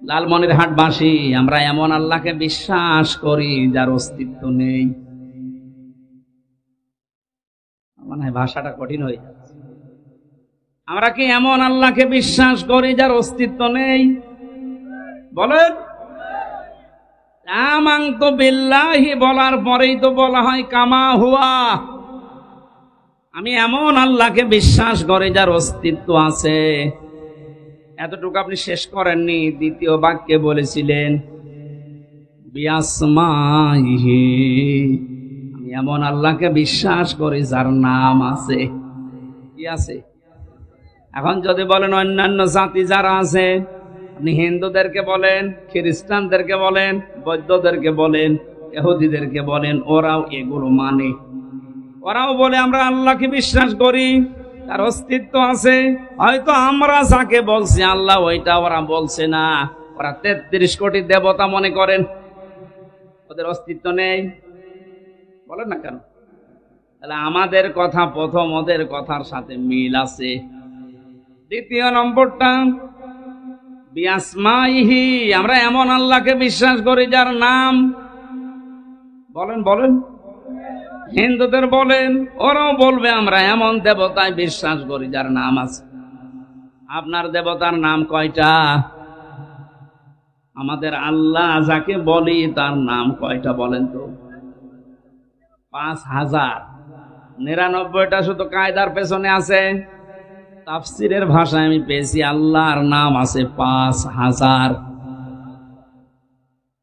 লালমনিরহাটবাসী আমরা এমন আল্লাহকে বিশ্বাস করি যার অস্তিত্ব নেই। মনে হয় ভাষাটা কঠিন হয়ে যাচ্ছে। আমরা কি এমন আল্লাহকে বিশ্বাস করি যার অস্তিত্ব নেই? বলেন। আমানতু বিল্লাহি বলার পরেই তো বলা হয় কামা হুয়া, আমি এমন আল্লাহকে বিশ্বাস করি যার অস্তিত্ব আছে। এতটুকু আপনি শেষ করেননি, দ্বিতীয় বাক্যে বলেছিলেন বিআসমাইহি, আমি এমন আল্লাহকে বিশ্বাস করি যার নাম আছে। কি আছে? এখন যদি বলেন অন্যান্য জাতি যারা আছে, আপনি হিন্দুদেরকে বলেন, খ্রিস্টানদেরকে বলেন, বৌদ্ধদেরকে বলেন, ইহুদিদেরকে বলেন, ওরাও এগুলো মানে। ওরাও বলে আমরা আল্লাহকে বিশ্বাস করি, তার অস্তিত্ব আছে। হয়তো আমরা যাকে বলছি আল্লাহ, ওইটা ওরা বলছে না। ওরা 33 কোটি দেবতা মনে করেন, ওদের অস্তিত্ব নেই। বলেন না কেন? তাহলে আমাদের কথা প্রথম, ওদের কথার সাথে মিল আছে। দ্বিতীয় নম্বরটা বিআসমাইহি, আমরা এমন আল্লাহকে বিশ্বাস করি যার নাম। বলেন বলেন। হিন্দুদের বলেন, ওরাও বলবে আমরা এমন দেবতায় বিশ্বাস করি যার নাম আছে। আপনার দেবতার নাম কয়টা? আমাদের আল্লাহ যাকে বলি তার নাম কয়টা বলেন তো? 5000। 99টা শুধু কায়দার পেছনে আছে। তাফসিরের ভাষায় আমি পেয়েছি আল্লাহর নাম আছে 5000।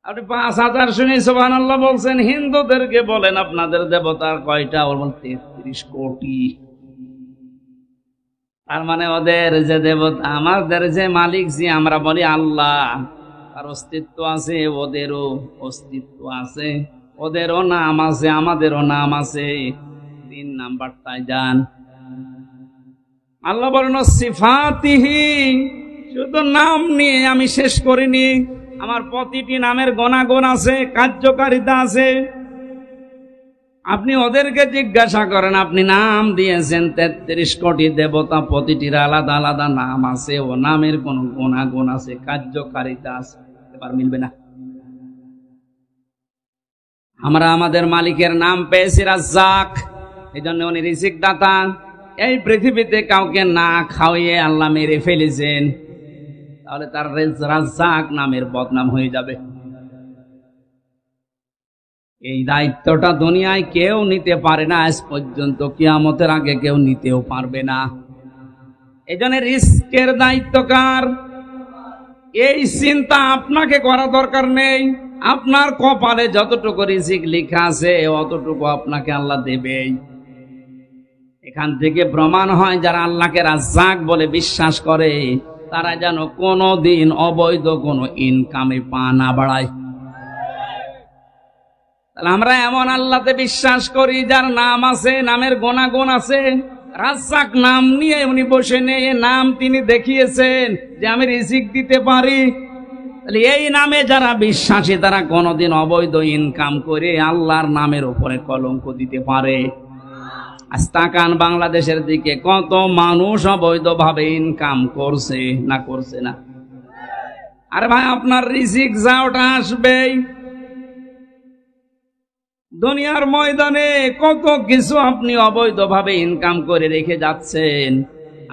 আপনি 5000 শুনে সুবহানাল্লাহ বলছেন। হিন্দুদেরকে বলেন আপনাদের দেবতার কয়টা? বলবেন 33 কোটি। তার মানে ওদের যে দেবতা, আমাদের যে মালিক যে আমরা বলি আল্লাহ, তার অস্তিত্ব আছে, ওদেরও অস্তিত্ব আছে, ওদেরও নাম আছে, আমাদেরও নাম আছে। 3 নাম্বারটায় যান। আল্লাহ বলেন সিফাতিহি, শুধু নাম নিয়ে আমি শেষ করিনি, আমার প্রতিটি নামের গুণাগুণ আছে, কার্যকারিতা আছে। আপনি ওদেরকে জিজ্ঞাসা করেন, আপনি নাম দিয়েছেন 33 কোটি দেবতা, প্রতিটির আলাদা আলাদা নাম আছে, ও নামের কোন গুণাগুণ আছে, কার্যকারিতা আছে, এবার মিলবে না। আমরা আমাদের মালিকের নাম পেয়েছি রাজ্জাক, এই জন্য উনি রিজিক দাতা। এই পৃথিবীতে কাউকে না খাওয়িয়ে আল্লাহ মেরে ফেলেছেন, তাহলে তার রাজ্জাক নামের বদনাম হয়ে যাবে। এই দায়িত্বটা দুনিয়ায় কেউ নিতে পারে না আজ পর্যন্ত, কিয়ামতের আগে কেউ নিতেও পারবে না। এই জন্য রিস্কের দায়িত্ব কার? এই চিন্তা আপনাকে করা দরকার নেই। আপনার কপালে যতটুকু রিজিক লেখা আছে অতটুকু আপনাকে আল্লাহ দেবেই। এখান থেকে প্রমাণ হয় যারা আল্লাহকে রাজ্জাক বলে বিশ্বাস করে তারা যেন কোনোদিন অবৈধ কোনো ইনকামে পা না বাড়ায়। তাহলে আমরা এমন আল্লাহতে বিশ্বাস করি যার নাম আছে, নামের গুণাগুণ আছে। রাজ্জাক নাম নিয়ে উনি বসে নেই, নাম তিনি দেখিয়েছেন যে আমি রিজিক দিতে পারি। তাহলে এই নামে যারা বিশ্বাসী তারা কোনোদিন অবৈধ ইনকাম করে আল্লাহর নামের উপরে কলঙ্ক দিতে পারে? আজ তাকান বাংলাদেশের দিকে, কত মানুষ অবৈধভাবে ইনকাম করছে না করছে না? আরে ভাই, আপনার রিজিক যা ওটা আসবেই। দুনিয়ার ময়দানে কত কিছু আপনি অবৈধভাবে ইনকাম করে রেখে যাচ্ছেন।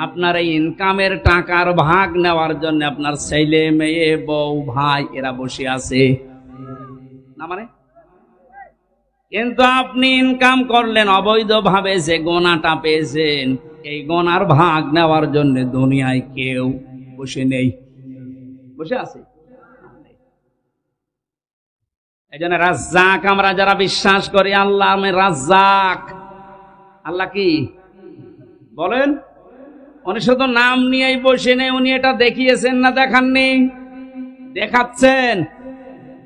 আপনার এই ইনকামের টাকার ভাগ নেওয়ার জন্য আপনার ছেলে মেয়ে বউ ভাই এরা বসে আছে না, মানে কিন্তু আপনি ইনকাম করলেন অবৈধভাবে, যে গোনাটা পেয়েছেন এই গোনার ভাগ নেওয়ার জন্য দুনিয়ায় কেউ বসে নেই, বসে আছে। এই জন্য রাজ্জাক আমরা যারা বিশ্বাস করি, আল্লাহ রাজ্জাক। আল্লাহ কি বলেন? উনি শুধু নাম নিয়েই বসে নেই, উনি এটা দেখিয়েছেন না দেখাননি? দেখাচ্ছেন।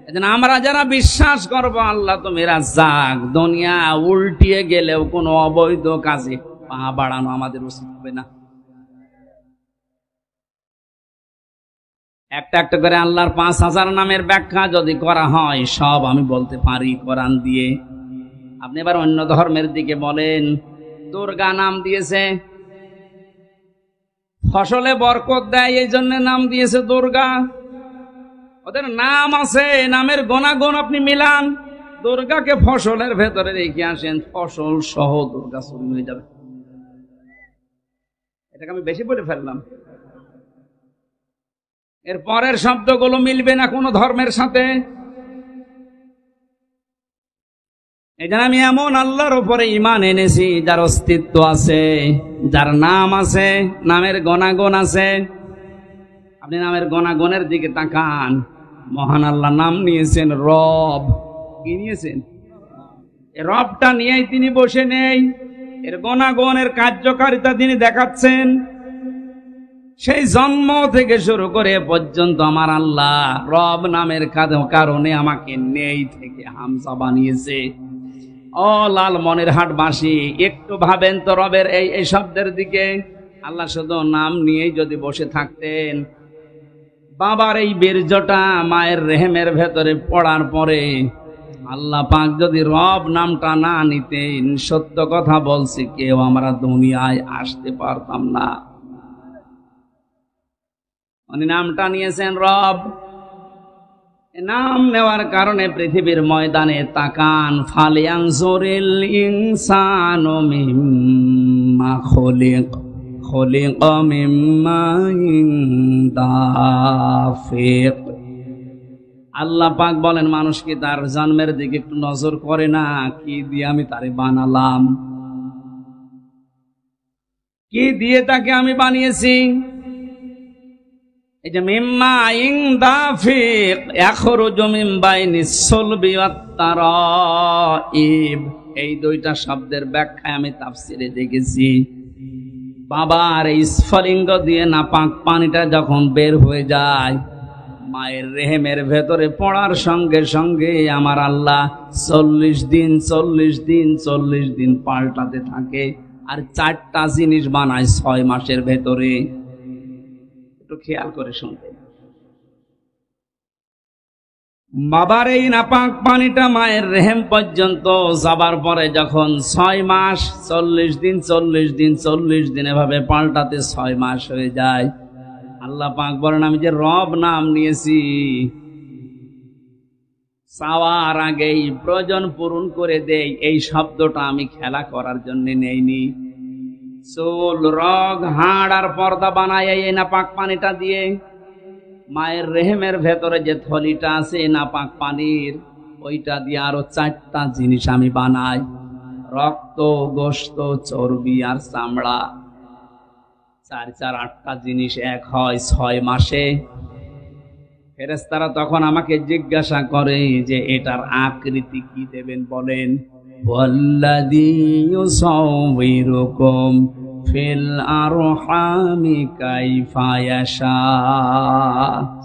এই জন্য আমরা যারা বিশ্বাস করবো আল্লাহ তুমি রাজ্জাক, দুনিয়া উল্টিয়ে গেলেও কোনো অবৈধ কাজে পা বাড়ানো আমাদের উচিত হবে না। একটা একটা করে আল্লাহর 5000 নামের ব্যাখ্যা যদি করা হয় সব আমি বলতে পারি কোরআন দিয়ে। আপনি এবার অন্য ধর্মের দিকে বলেন, দুর্গা নাম দিয়েছে, ফসলে বরকত দেয় এই জন্য নাম দিয়েছে দুর্গা। ওদের নাম আছে, নামের গুণাগুণ আপনি মিলান, দুর্গাকে ফসলের ভেতরে রেখে আসেন, ফসল সহ দুর্গা চুরি হয়ে যাবে। এটাকে আমি বেশি বলে ফেললাম। এর পরের শব্দগুলো মিলবে না কোনো ধর্মের সাথে। এই জন্য আমি এমন আল্লাহর উপরে ঈমান এনেছি যার অস্তিত্ব আছে, যার নাম আছে, নামের গুণাগুণ আছে। আপনি নামের গুণাগুণের দিকে তাকান। মহান আল্লাহ নাম নিয়েছেন রব। কি নিয়েছেন? রবটা নিয়েই তিনি বসে নেই, এর গুণাগুণের কার্যকারিতা তিনি দেখাচ্ছেন। সেই জন্ম থেকে শুরু করে পর্যন্ত আমার আল্লাহ রব নামের কারণে আমাকে নেই থেকে হামজা বানিয়েছে। ও লাল মনের হাটবাসী, একটু ভাবেন তো রবের এই শব্দের দিকে। আল্লাহ শুধু নাম নিয়েই যদি বসে থাকতেন, বাবার এই বীর্যটা মায়ের রেহেমের ভেতরে পড়ার পরে আল্লাহ পাক যদি রব নামটা না নিতেন, সত্য কথা বলছি কেউ আমরা দুনিয়ায় আসতে পারতাম না। উনি নামটা নিয়েছেন রব। নাম নেওয়ার কারণে পৃথিবীর ময়দানে তাকান, ফালিয়ানজুরিল ইনসানু মিম্মা খুলিক, খুলিক মিম্মা দাফিক, আল্লাহ পাক বলেন, মানুষ কি তার জন্মের দিকে একটু নজর করে না? কি দিয়ে আমি তারে বানালাম, কি দিয়ে তাকে আমি বানিয়েছি। এই যে মিম্মা ইন দাফিক ইয়াখরুজু মিন বাইনিস সুলবি ওয়াত তারাইব, এই দুইটা শব্দের ব্যাখ্যায় আমি তাফসিরে দেখেছি। বাবার এই স্ফলিঙ্গ দিয়ে নাপাক পানিটা যখন বের হয়ে যায়, মায়ের রেহেমের ভেতরে পড়ার সঙ্গে সঙ্গে আমার আল্লাহ 40 দিন পাল্টাতে থাকে, আর 4টা জিনিস বানায় 6 মাসের ভেতরে। একটু খেয়াল করে শুনবেন। বাবার এই নাপাক পানিটা মায়ের রেহেম পর্যন্ত যাবার পরে যখন 6 মাস 40 দিন এভাবে পাল্টাতে 6 মাস হয়ে যায়, আল্লাহ পাক বলেন, আমি যে রব নাম নিয়েছি, চাওয়ার আগেই প্রয়োজন পূরণ করে দেই, এই শব্দটা আমি খেলা করার জন্য নেইনি। চুল, রগ, হাড় আর পর্দা বানায় এই নাপাক পানিটা দিয়ে। মায়ের রেহেমের ভেতরে যে থলিটা আছে নাপাক পানির, ওইটা দিয়ে আরো 4টা জিনিস আমি বানাই, রক্ত, গোশত, চর্বি আর চামড়া। 4 8টা জিনিস এক হয় 6 মাসে। ফেরেশতারা তখন আমাকে জিজ্ঞাসা করে যে এটার আকৃতি কি দেবেন বলেন। ওয়াল্লাযী ইউসাউবিরুকুম ফিল আরহামি কাইফা ইয়াশা,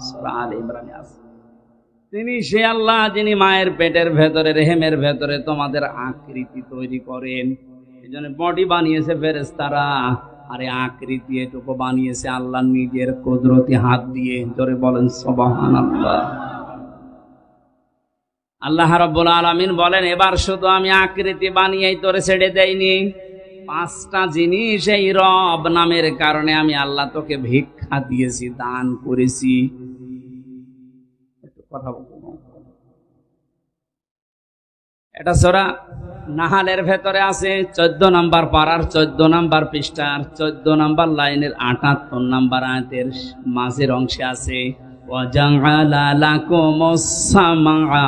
সূরা আলে ইমরানে আছে। তিনি সে আল্লাহ যিনি মায়ের পেটের ভেতরে, রেহেমের ভেতরে তোমাদের আকৃতি তৈরি করেন। এজন্য বডি বানিয়েছে ফেরেশতারা, আরে আকৃতি এটুকু বানিয়েছে আল্লাহ নিজের কুদরতি হাত দিয়ে। জোরে বলেন সুবহানাল্লাহ। আল্লাহ রাব্বুল আলামিন বলেন, এবার শুধু আমি আকৃতি বানিয়েই তোরে ছেড়ে দেইনি, 5টা জিনিস এই রব নামের কারণে আমি আল্লাহ তোকে ভিক্ষা দিয়েছি, দান করেছি। কথা বলবো, এটা সূরা নাহালের ভেতরে আছে, 14 নম্বর পারার 14 নম্বর পৃষ্ঠার 14 নম্বর লাইনের 78 নম্বর আয়াতের মাঝের অংশে আছে। ওয়াজআলা লাকুমুস সামআ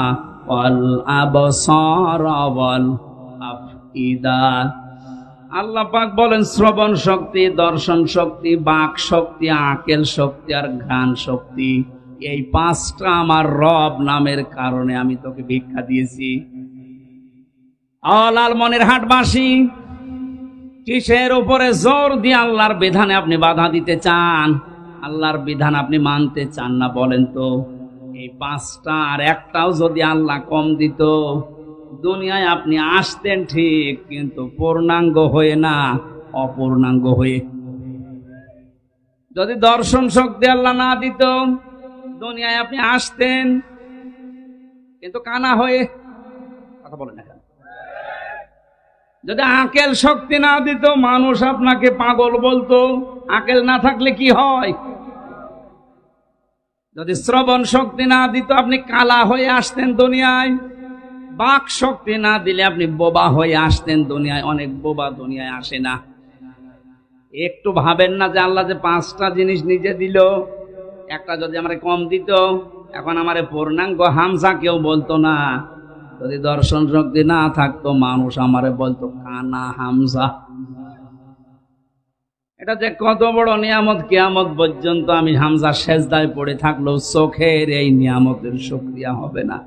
ওয়াল আবসারা ওয়াল আফইদা। আল্লাহ পাক বলেন, শ্রবণ শক্তি, দর্শন শক্তি, বাক শক্তি, আকেল শক্তি আর ঘ্রাণ শক্তি, এই 5টা আমার রব নামের কারণে আমি তোকে ভিক্ষা দিয়েছি। লালমনির হাটবাসী, কিসের উপরে জোর দিয়ে আল্লাহর বিধানে আপনি বাধা দিতে চান? আল্লাহর বিধান আপনি মানতে চান না বলেন তো? এই 5টা আর একটাও যদি আল্লাহ কম দিত, দুনিয়ায় আপনি আসতেন ঠিক, কিন্তু পূর্ণাঙ্গ হয়ে না, অপূর্ণাঙ্গ হয়ে। যদি দর্শন শক্তি আল্লাহ না দিত, দুনিয়ায় আপনি আসতেন কিন্তু কানা হয়ে। কথা বলেন না। যদি আকেল শক্তি না দিত, মানুষ আপনাকে পাগল বলতো। আকেল না থাকলে কি হয়? যদি শ্রবণ শক্তি না দিত, আপনি কালা হয়ে আসতেন দুনিয়ায়। বাক শক্তি না দিলে আপনি বোবা হয়ে আসতেন দুনিয়ায়। অনেক বোবা দুনিয়ায় আসে না। একটু ভাবেন না যে আল্লাহ যে 5টা জিনিস নিজে দিল, একটা যদি আমার কম দিত, এখন আমার পূর্ণাঙ্গ হামজা কেউ বলতো না। যদি দর্শন শক্তি না থাকতো, মানুষ আমারে বলতো কানা হামজা। এটা যে কত বড় নিয়ামত, কিয়ামত পর্যন্ত আমি হামজা সেজদায় পড়ে থাকলেও চোখের এই নিয়ামতের শুকরিয়া হবে না।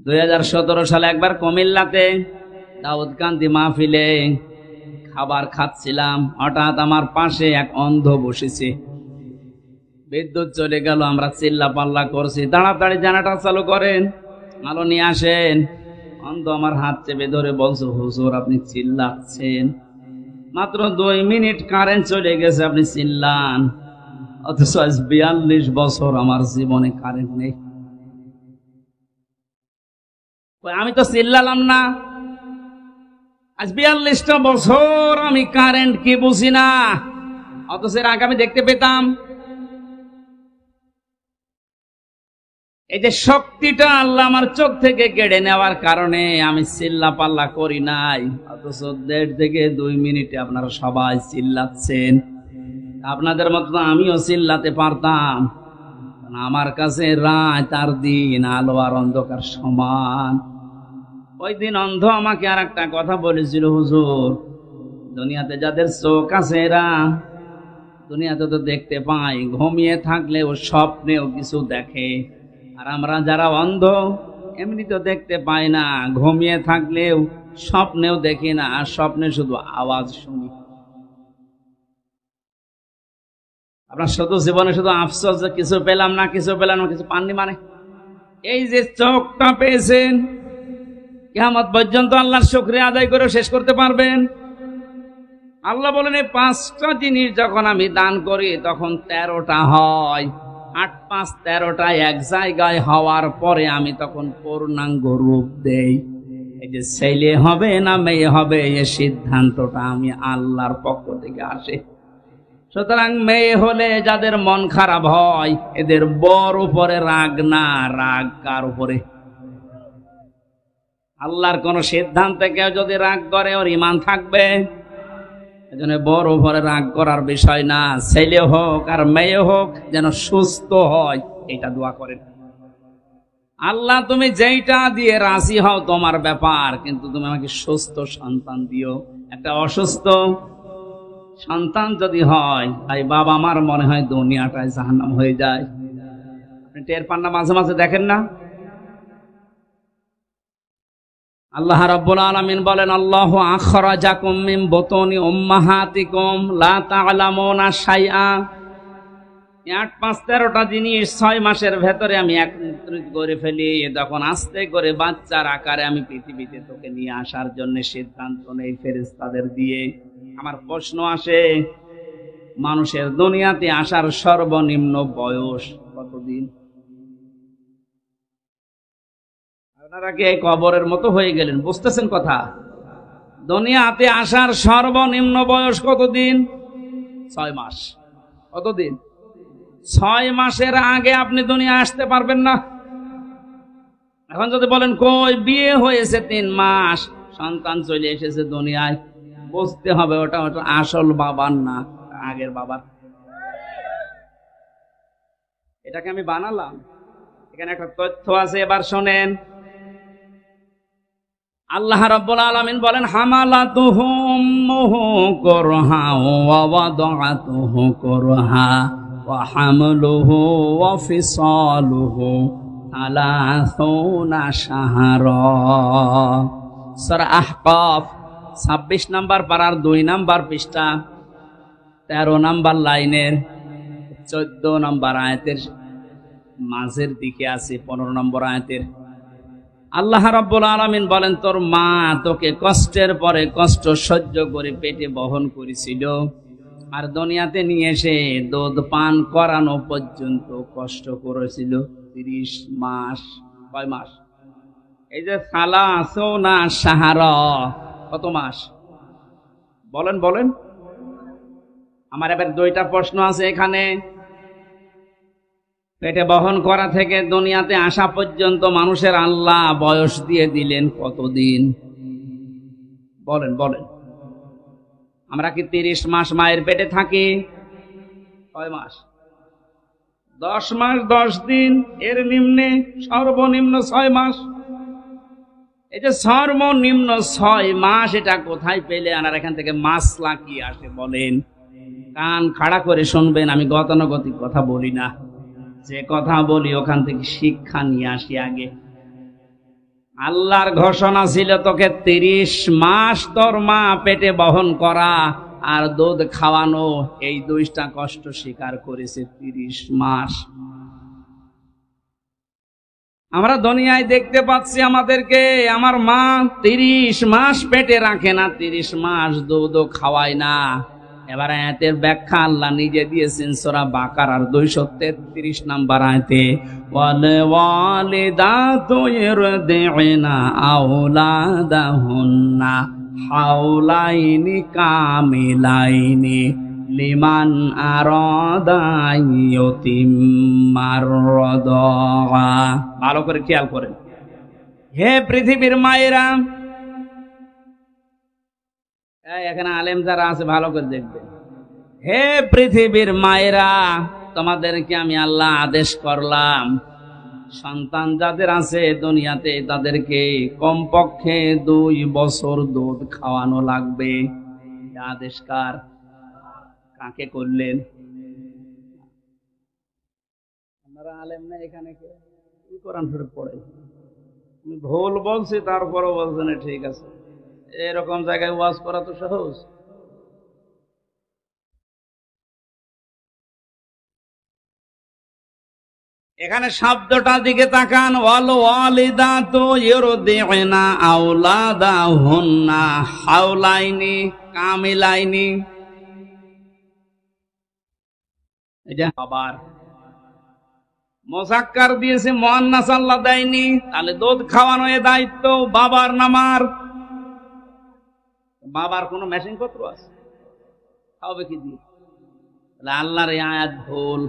2017 সালে একবার কুমিল্লাতে দাউদকান্দি মাহফিলে খাবার খাচ্ছিলাম, হঠাৎ আমার পাশে এক অন্ধ বসেছে। বিদ্যুৎ চলে গেল, আমরা চিল্লা পাল্লা করছি, তাড়াতাড়ি জানাটা চালু করেন, আলো নিয়ে আসেন। অন্ধ আমার হাত চেপে ধরে বলছো, হুজুর আপনি চিল্লাচ্ছেন, মাত্র 2 মিনিট কারেন্ট চলে গেছে, আপনি চিল্লান। অথচ আজ 42 বছর আমার জীবনে কারেন্ট নেই। আমি তো চিল্লালাম না, আজ 42টা বছর আমি কারেন্ট কি বুঝি না, অথচ এর আগে আমি দেখতে পেতাম। এই যে শক্তিটা আল্লাহ আমার চোখ থেকে কেড়ে নেওয়ার কারণে আমি চিল্লা পাল্লা করি নাই, অথচ 1.5 থেকে 2 মিনিটে আপনারা সবাই চিল্লাচ্ছেন। আপনাদের মতো আমিও চিল্লাতে পারতাম, আমার কাছে রাত আর দিন, আলো আর অন্ধকার সমান। ওই দিন অন্ধ আমাকে আর একটা কথা বলেছিল, হুজুর দুনিয়াতে যাদের চোখ আছে এরা দুনিয়াতে তো দেখতে পায়, ঘুমিয়ে থাকলেও স্বপ্নেও কিছু দেখে। আর আমরা যারা অন্ধ এমনি তো দেখতে পাই না, ঘুমিয়ে থাকলেও স্বপ্নেও দেখি না, আর স্বপ্নে শুধু আওয়াজ শুনি। আপনার শুধু জীবনে শুধু আফসোস যে কিছু পেলাম না, কিছু পেলাম না, কিছু পাননি। মানে এই যে চোখটা পেয়েছেন, কিয়ামত পর্যন্ত আল্লাহর শুকরিয়া আদায় করে শেষ করতে পারবেন? আল্লাহ বলেন এই 5টা জিনিস যখন আমি দান করি তখন 13টা হয়। 8 5 13টা এক জায়গায় হওয়ার পরে আমি তখন পূর্ণাঙ্গ রূপ দেই। এই যে ছেলে হবে না মেয়ে হবে এই সিদ্ধান্তটা আমি আল্লাহর পক্ষ থেকে আসে। সুতরাং মেয়ে হলে যাদের মন খারাপ হয় এদের বর উপরে রাগ না, রাগ কার উপরে? আল্লাহর কোন সিদ্ধান্তে কেউ যদি রাগ করে ওর ঈমান থাকবে? এজন্য বর উপরে রাগ করার বিষয় না। ছেলে হোক আর মেয়ে হোক যেন সুস্থ হয়, এটা দোয়া করেন। আল্লাহ তুমি যেইটা দিয়ে রাজি হও তোমার ব্যাপার, কিন্তু তুমি আমাকে সুস্থ সন্তান দিও। একটা অসুস্থ সন্তান যদি হয় তাই বাবা আমার মনে হয় দুনিয়াটাই জাহান্নাম হয়ে যায়। আপনি টের পান না? মাঝে মাঝে দেখেন না? আল্লাহ রাব্বুল আলামিন বলেন আল্লাহু আখরাজাকুম মিন বুতুনি উম্মাহাতিকুম লা তা'লামুনা শাইআ। 8 5 13টা জিনিস 6 মাসের ভেতরে আমি একত্রিত করে ফেলি, তখন আস্তে করে বাচ্চার আকারে আমি পৃথিবীতে তোকে নিয়ে আসার জন্য সিদ্ধান্ত নেই ফেরেশতাদের দিয়ে। আমার প্রশ্ন আসে, মানুষের দুনিয়াতে আসার সর্বনিম্ন বয়স কতদিন? আপনারা কি এই কবরের মতো হয়ে গেলেন? বুঝতেছেন কথা? দুনিয়াতে আসার সর্বনিম্ন বয়স কতদিন? 6 মাস। কতদিন? 6 মাসের আগে আপনি দুনিয়া আসতে পারবেন না। এখন যদি বলেন কই বিয়ে হয়েছে 3 মাস, সন্তান চলে এসেছে দুনিয়ায়, বুঝতে হবে ওটা আসল বাবার না, আগের বাবার। এটাকে আমি বানালাম? এখানে একটা তথ্য আছে, এবার শোনেন। আল্লাহ রাব্বুল আলামিন বলেন হামালাতুহু উম্মুহু কুরহা ওয়া ওয়াদাআতুহু কুরহা ওয়া হামলুহু ওয়া ফিসালুহু 30 শাহরা। সূরা আহকাফ 26 নম্বর পারার 2 নম্বর পৃষ্ঠা 13 নম্বর লাইনের 14 নম্বর আয়াতের মাঝের দিকে আছে 15 নম্বর আয়াতের। আল্লাহ রাব্বুল আলামিন বলেন তোর মা তোকে কষ্টের পরে কষ্ট সহ্য করে পেটে বহন করেছিল, আর দুনিয়াতে নিয়ে এসে দুধ পান করানো পর্যন্ত কষ্ট করেছিল 30 মাস। কয় মাস? এই যে সালাসুনা শাহরা, কত মাস? বলেন বলেন। আমার এবার 2টা প্রশ্ন আছে এখানে। পেটে বহন করা থেকে দুনিয়াতে আসা পর্যন্ত মানুষের আল্লাহ বয়স দিয়ে দিলেন কতদিন? বলেন বলেন। আমরা কি 30 মাস মায়ের পেটে থাকি? কয় মাস? 10 মাস 10 দিন, এর নিম্নে সর্বনিম্ন 6 মাস। এই যে সর্বনিম্ন 6 মাস, এটা কোথায় পেলে? আর এখান থেকে মাসলা কি আসে বলেন? কান খাড়া করে শুনবেন, আমি গতানুগতিক কথা বলি না, যে কথা বলি ওখান থেকে শিক্ষা নিয়ে আসি আগে। আল্লাহর ঘোষণা ছিল তোকে 30 মাস তোর মা পেটে বহন করা আর দুধ খাওয়ানো, এই 2টা কষ্ট স্বীকার করেছে 30 মাস। আমরা দুনিয়ায় দেখতে পাচ্ছি আমাদেরকে আমার মা 30 মাস পেটে রাখে না, 30 মাস দুধও খাওয়ায় না। এবার আয়াতের ব্যাখ্যা আল্লাহ নিজে দিয়েছেন সূরা বাকারার 233 নম্বর আয়াতে, ওয়াল ওয়ালিদাতু ইরদি'না আওলাদাহুন্না হাওলাইনি কামিলাইনি লিমান আরাদা ইউতিম্মার রাদা। ভালো করে খেয়াল করেন। হে পৃথিবীর মায়েরা, এখানে আলেম যারা আছে ভালো করে দেখবেন। হে পৃথিবীর মায়েরা, তোমাদেরকে আমি আল্লাহ আদেশ করলাম সন্তান যাদের আছে দুনিয়াতে তাদেরকে কমপক্ষে 2 বছর দুধ খাওয়ানো লাগবে। আদেশ কাকে করলেন? আপনারা আলেম না এখানে কি কোরআন শরীফ পড়ে? আমি ভুল বলছি তারপরও বলছেন ঠিক আছে। এরকম জায়গায় ওয়াজ করা তো সহজ। এখানে শব্দটা দিকে তাকান, ওয়াল ওয়ালিদাতু ইউরদিউনা আওলাদাহুন্না হাওলাইনি কামিলাইনি। এটা আবার মুযাক্কার দিয়েছে, মুআন্নাস আল্লাহ দেয়নি। তাহলে দুধ খাওয়ানো এ দায়িত্ব বাবার না মার? বাবার কোনো মেশিন পত্র আছে? খাওয়াবে কি দিয়ে? তাহলে আল্লাহর এই আয়াত ভুল।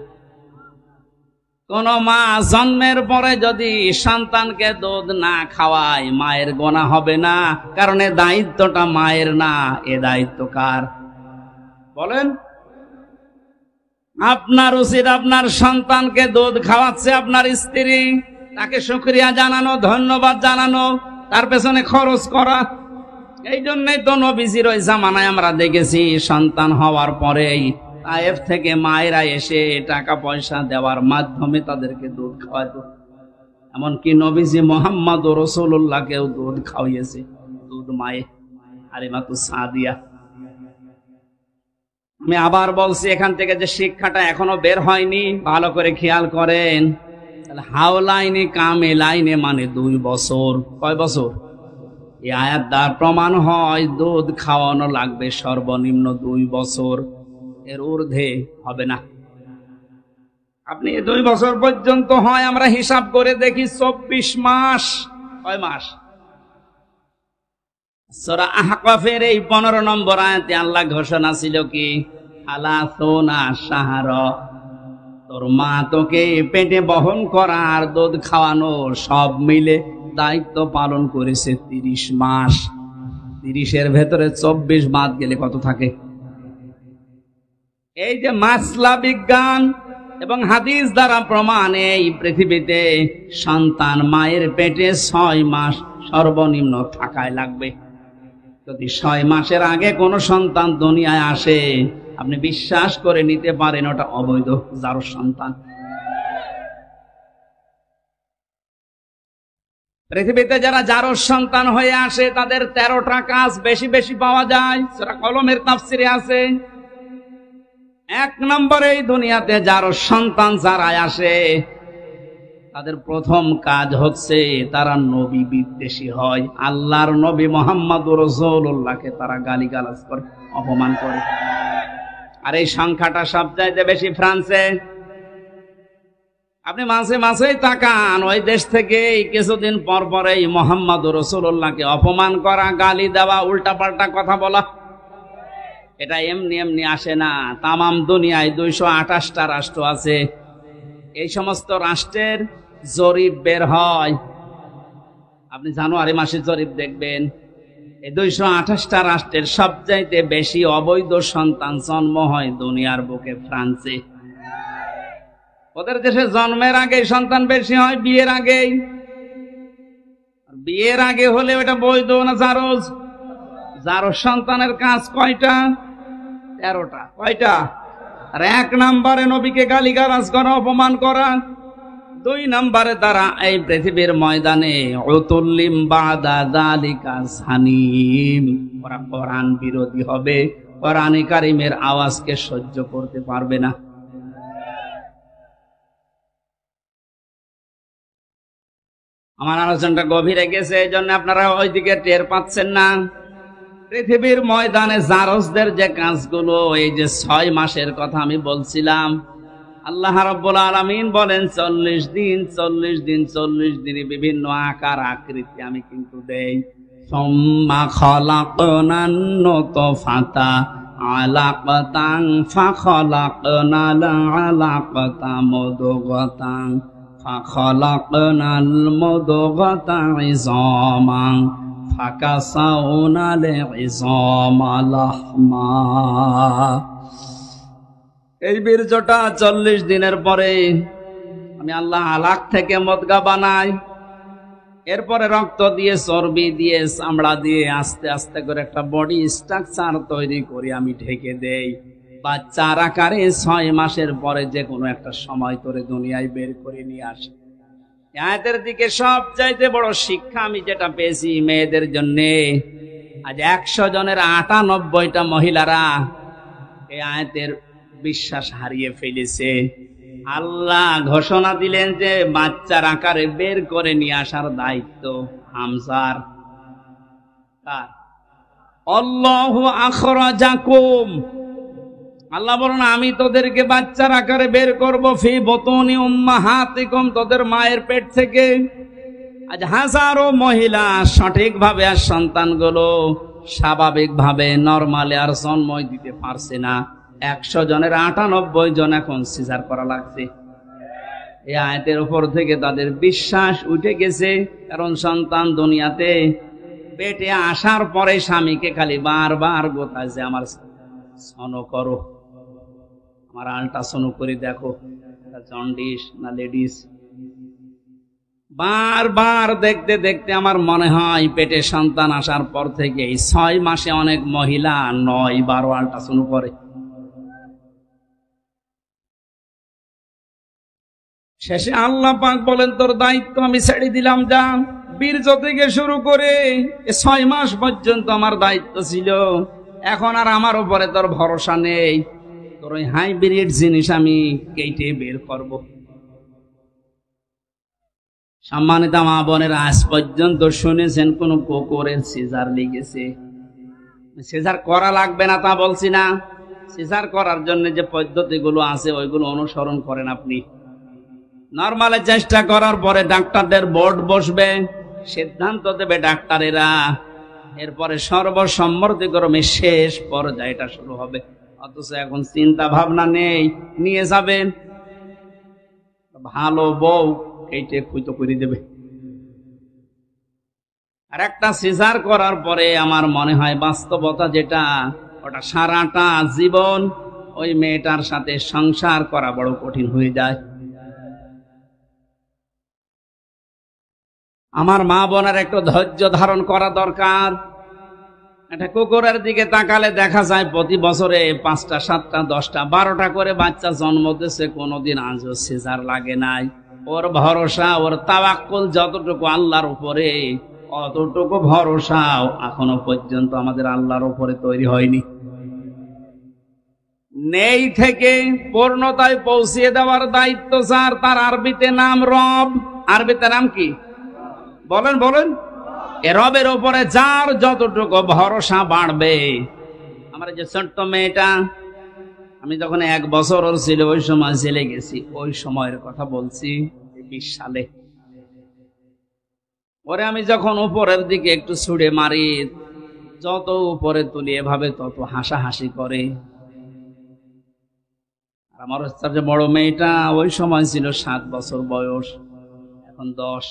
কোন মা জন্মের পরে যদি সন্তানকে দুধ না খাওয়ায় মায়ের গুনাহ হবে না, কারণ এ দায়িত্বটা মায়ের না, এ দায়িত্ব কার বলেন? আপনার উচিত আপনার সন্তানকে দুধ খাওয়াচ্ছে আপনার স্ত্রী, তাকে শুকরিয়া জানানো, ধন্যবাদ জানানো, তার পেছনে খরচ করা। এই জন্যই তো নবীজির ওই জামানায় আমরা দেখেছি সন্তান হওয়ার পরেই তায়েফ থেকে মায়েরা এসে টাকা পয়সা দেওয়ার মাধ্যমে তাদেরকে দুধ খাওয়াতো। এমনকি নবীজি মুহাম্মদ রাসূলুল্লাহকেও দুধ খাওয়িয়েছে, দুধ মায়ে হালিমাতুস সাদিয়া। আমি আবার বলছি, এখান থেকে যে শিক্ষাটা এখনো বের হয়নি, ভালো করে খেয়াল করেন। হাওলাইনে কামিলাইনে মানে 2 বছর। কয় বছর? এই আয়াত দ্বারা প্রমাণ হয় দুধ খাওয়ানো লাগবে সর্বনিম্ন 2 বছর, এর ঊর্ধ্বে হবে না। আপনি 2 বছর পর্যন্ত হয়, আমরা হিসাব করে দেখি 24 মাস। কয় মাস? সূরা আহকাফের এই 15 নম্বর আয়াতে আল্লাহ ঘোষণা ছিল কি, আলাসুনা শাহর, তোর মা তোকে পেটে বহন করা আর দুধ খাওয়ানো সব মিলে দায়িত্ব পালন করেছে 30 মাস। 30-এর ভেতরে 24 বাদ গেলে কত থাকে? এই যে মাসলা বিজ্ঞান এবং হাদিস দ্বারা প্রমাণ, এই পৃথিবীতে সন্তান মায়ের পেটে 6 মাস সর্বনিম্ন থাকায় লাগবে। যদি 6 মাসের আগে কোন সন্তান দুনিয়ায় আসে, আপনি বিশ্বাস করে নিতে পারেন ওটা অবৈধ যার সন্তান। পৃথিবীতে যারা যার সন্তান হয়ে আসে তাদের 13টা কাজ বেশি বেশি পাওয়া যায়। সূরা কলমের তাফসিরে আছে। 1 নম্বরে এই দুনিয়াতে যার সন্তান যারা আসে তাদের প্রথম কাজ হচ্ছে তারা নবী বিদ্বেষী হয়। আল্লাহর নবী মুহাম্মদুর রাসূলুল্লাহকে তারা গালিগালাজ করে, অপমান করে। আর এই সংখ্যাটা সবচাইতে বেশি ফ্রান্সে। আপনি মাঝে মাঝেই তাকান, ওই দেশ থেকে কিছুদিন পর পরেই মুহাম্মদুর রাসূলুল্লাহকে অপমান করা, গালি দেওয়া, উল্টাপাল্টা কথা বলা, এটা এমনি এমনি আসে না। তামাম দুনিয়ায় 228টা রাষ্ট্র আছে। এই সমস্ত রাষ্ট্রের জরিপ বের হয়, আপনি জানুয়ারি মাসে জরিপ দেখবেন। এই 228টা রাষ্ট্রের সবচাইতে বেশি অবৈধ সন্তান জন্ম হয় দুনিয়ার বুকে ফ্রান্সে। ওদের দেশে জন্মের আগে সন্তান বেশি হয়, বিয়ের আগেই। বিয়ের আগে হলে ওটা বৈধ না জারজ? জারজ সন্তানের কাজ কয়টা? 13টা। কয়টা? আর 1 নম্বরে নবীকে গালিগালাজ করা, অপমান করা। 2 নম্বরে তারা এই পৃথিবীর ময়দানে উতুল্লিম বাদা যালিকা সানিম, ওরা কোরআন বিরোধী হবে, কোরআনে কারিমের আওয়াজকে সহ্য করতে পারবে না। আমার আলোচনাটা গভীরে গেছে, এই জন্য আপনারা ওইদিকে টের পাচ্ছেন না। পৃথিবীর ময়দানে জারজদের যে কাজগুলো, এই যে 6 মাসের কথা আমি বলছিলাম, আল্লাহ রাব্বুল আলামিন বলেন 40 দিন 40 দিন 40 দিনে বিভিন্ন আকার আকৃতি আমি কিন্তু দেই। সুম্মা খালাকনান নুতফাতা আলাকাতান ফাখালাকনাল আলাকাতা মুদগাতান ফাখালাকনাল মুদগাতা ইযামান ফাকাসাউনাল ইযামা লাহমা। এই বীর্যটা 40 দিনের পরে আমি আল্লাহ আলাক থেকে মদগা বানাই, এরপরে রক্ত দিয়ে, চর্বি দিয়ে, চামড়া দিয়ে আস্তে আস্তে করে একটা বডি স্ট্রাকচার তৈরি করে আমি ঢেকে দেই। বাচ্চার আকারে 6 মাসের পরে যে কোনো একটা সময় তোরে দুনিয়ায় বের করে নিয়ে আসে। আয়াতের দিকে সবচাইতে বড় শিক্ষা আমি যেটা পেয়েছি মেয়েদের জন্য, আজ 100 জনের 98টা মহিলারা এই আয়াতের বিশ্বাস হারিয়ে ফেলেছে। আল্লাহ ঘোষণা দিলেন যে বাচ্চার আকারে বের করে নিয়ে আসার দায়িত্ব হামজার। আল্লাহু আখরাজাকুম, আল্লাহ বলেন আমি তোদেরকে বাচ্চার আকারে বের করব, ফি বুতুনি উম্মাহাতিকুম, তোদের মায়ের পেট থেকে। আজ হাজারো মহিলা সঠিকভাবে আর সন্তানগুলো স্বাভাবিকভাবে নরমালে আর জন্মই দিতে পারছে না। 100 জনের 98 জন এখন সিজার করা লাগছে। এই আয়াতের উপর থেকে তাদের বিশ্বাস উঠে গেছে, কারণ সন্তান দুনিয়াতে পেটে আসার পরে স্বামীকে খালি বারবার গোতাইছে, আমার সনো করো, আমার আল্ট্রাসাউন্ড করে দেখো জন্ডিস না লেডিস। বারবার দেখতে দেখতে আমার মনে হয় পেটে সন্তান আসার পর থেকে 6 মাসে অনেক মহিলা 9-12 আল্ট্রাসাউন্ড করে। শেষে আল্লাহ পাক বলেন তোর দায়িত্ব আমি ছেড়ে দিলাম, যা। বীর্য থেকে শুরু করে 6 মাস পর্যন্ত আমার দায়িত্ব ছিল, এখন আর আমার উপরে তোর ভরসা নেই। তোর ওই হাইব্রিড জিনিস আমি কেটে বের করব। সম্মানিত মা বোনের, আজ পর্যন্ত শুনেছেন কোন কুকুরের সিজার লেগেছে? সিজার করা লাগবে না তা বলছি না, সিজার করার জন্য যে পদ্ধতিগুলো আছে ওইগুলো অনুসরণ করেন আপনি। নরমালে চেষ্টা করার পরে ডাক্তারদের বোর্ড বসবে, সিদ্ধান্ত দেবে ডাক্তারেরা, এরপরে সর্বসম্মতিক্রমে শেষ পর্যায়টা শুরু হবে। অথচ এখন চিন্তা ভাবনা নেই, নিয়ে যাবেন ভালো বউ কেটে খুঁতো করে দেবে। আর একটা সিজার করার পরে আমার মনে হয় বাস্তবতা যেটা, ওটা সারাটা জীবন ওই মেয়েটার সাথে সংসার করা বড় কঠিন হয়ে যায়। আমার মা বোনের একটু ধৈর্য ধারণ করা দরকার। একটা কুকুরের দিকে তাকালে দেখা যায় প্রতি বছরে 5টা 7টা 10টা 12টা করে বাচ্চা জন্ম দিচ্ছে, কোনোদিন আজও সিজার লাগে নাই। ওর ভরসা, ওর তাওয়াক্কুল যতটুকু আল্লাহর উপরে, অতটুকু ভরসাও এখনো পর্যন্ত আমাদের আল্লাহর উপরে তৈরি হয়নি। নেই থেকে পূর্ণতায় পৌঁছিয়ে দেওয়ার দায়িত্ব স্যার। তার আরবিতে নাম রব। আরবিতে নাম কি বলেন বলেন? এ রবের উপরে যার যতটুকু ভরসা বাড়বে। আমার যে ছোট্ট মেয়েটা, আমি যখন 1 বছর ওর ছিল ওই সময় জেলে গেছি, ওই সময়ের কথা বলছি, 20 সালে। ওরে আমি যখন উপরের দিকে একটু ছুড়ে মারি, যত উপরে তুলি এভাবে তত হাসাহাসি করে। আর আমার সবচেয়ে বড় মেয়েটা ওই সময় ছিল 7 বছর বয়স, এখন 10।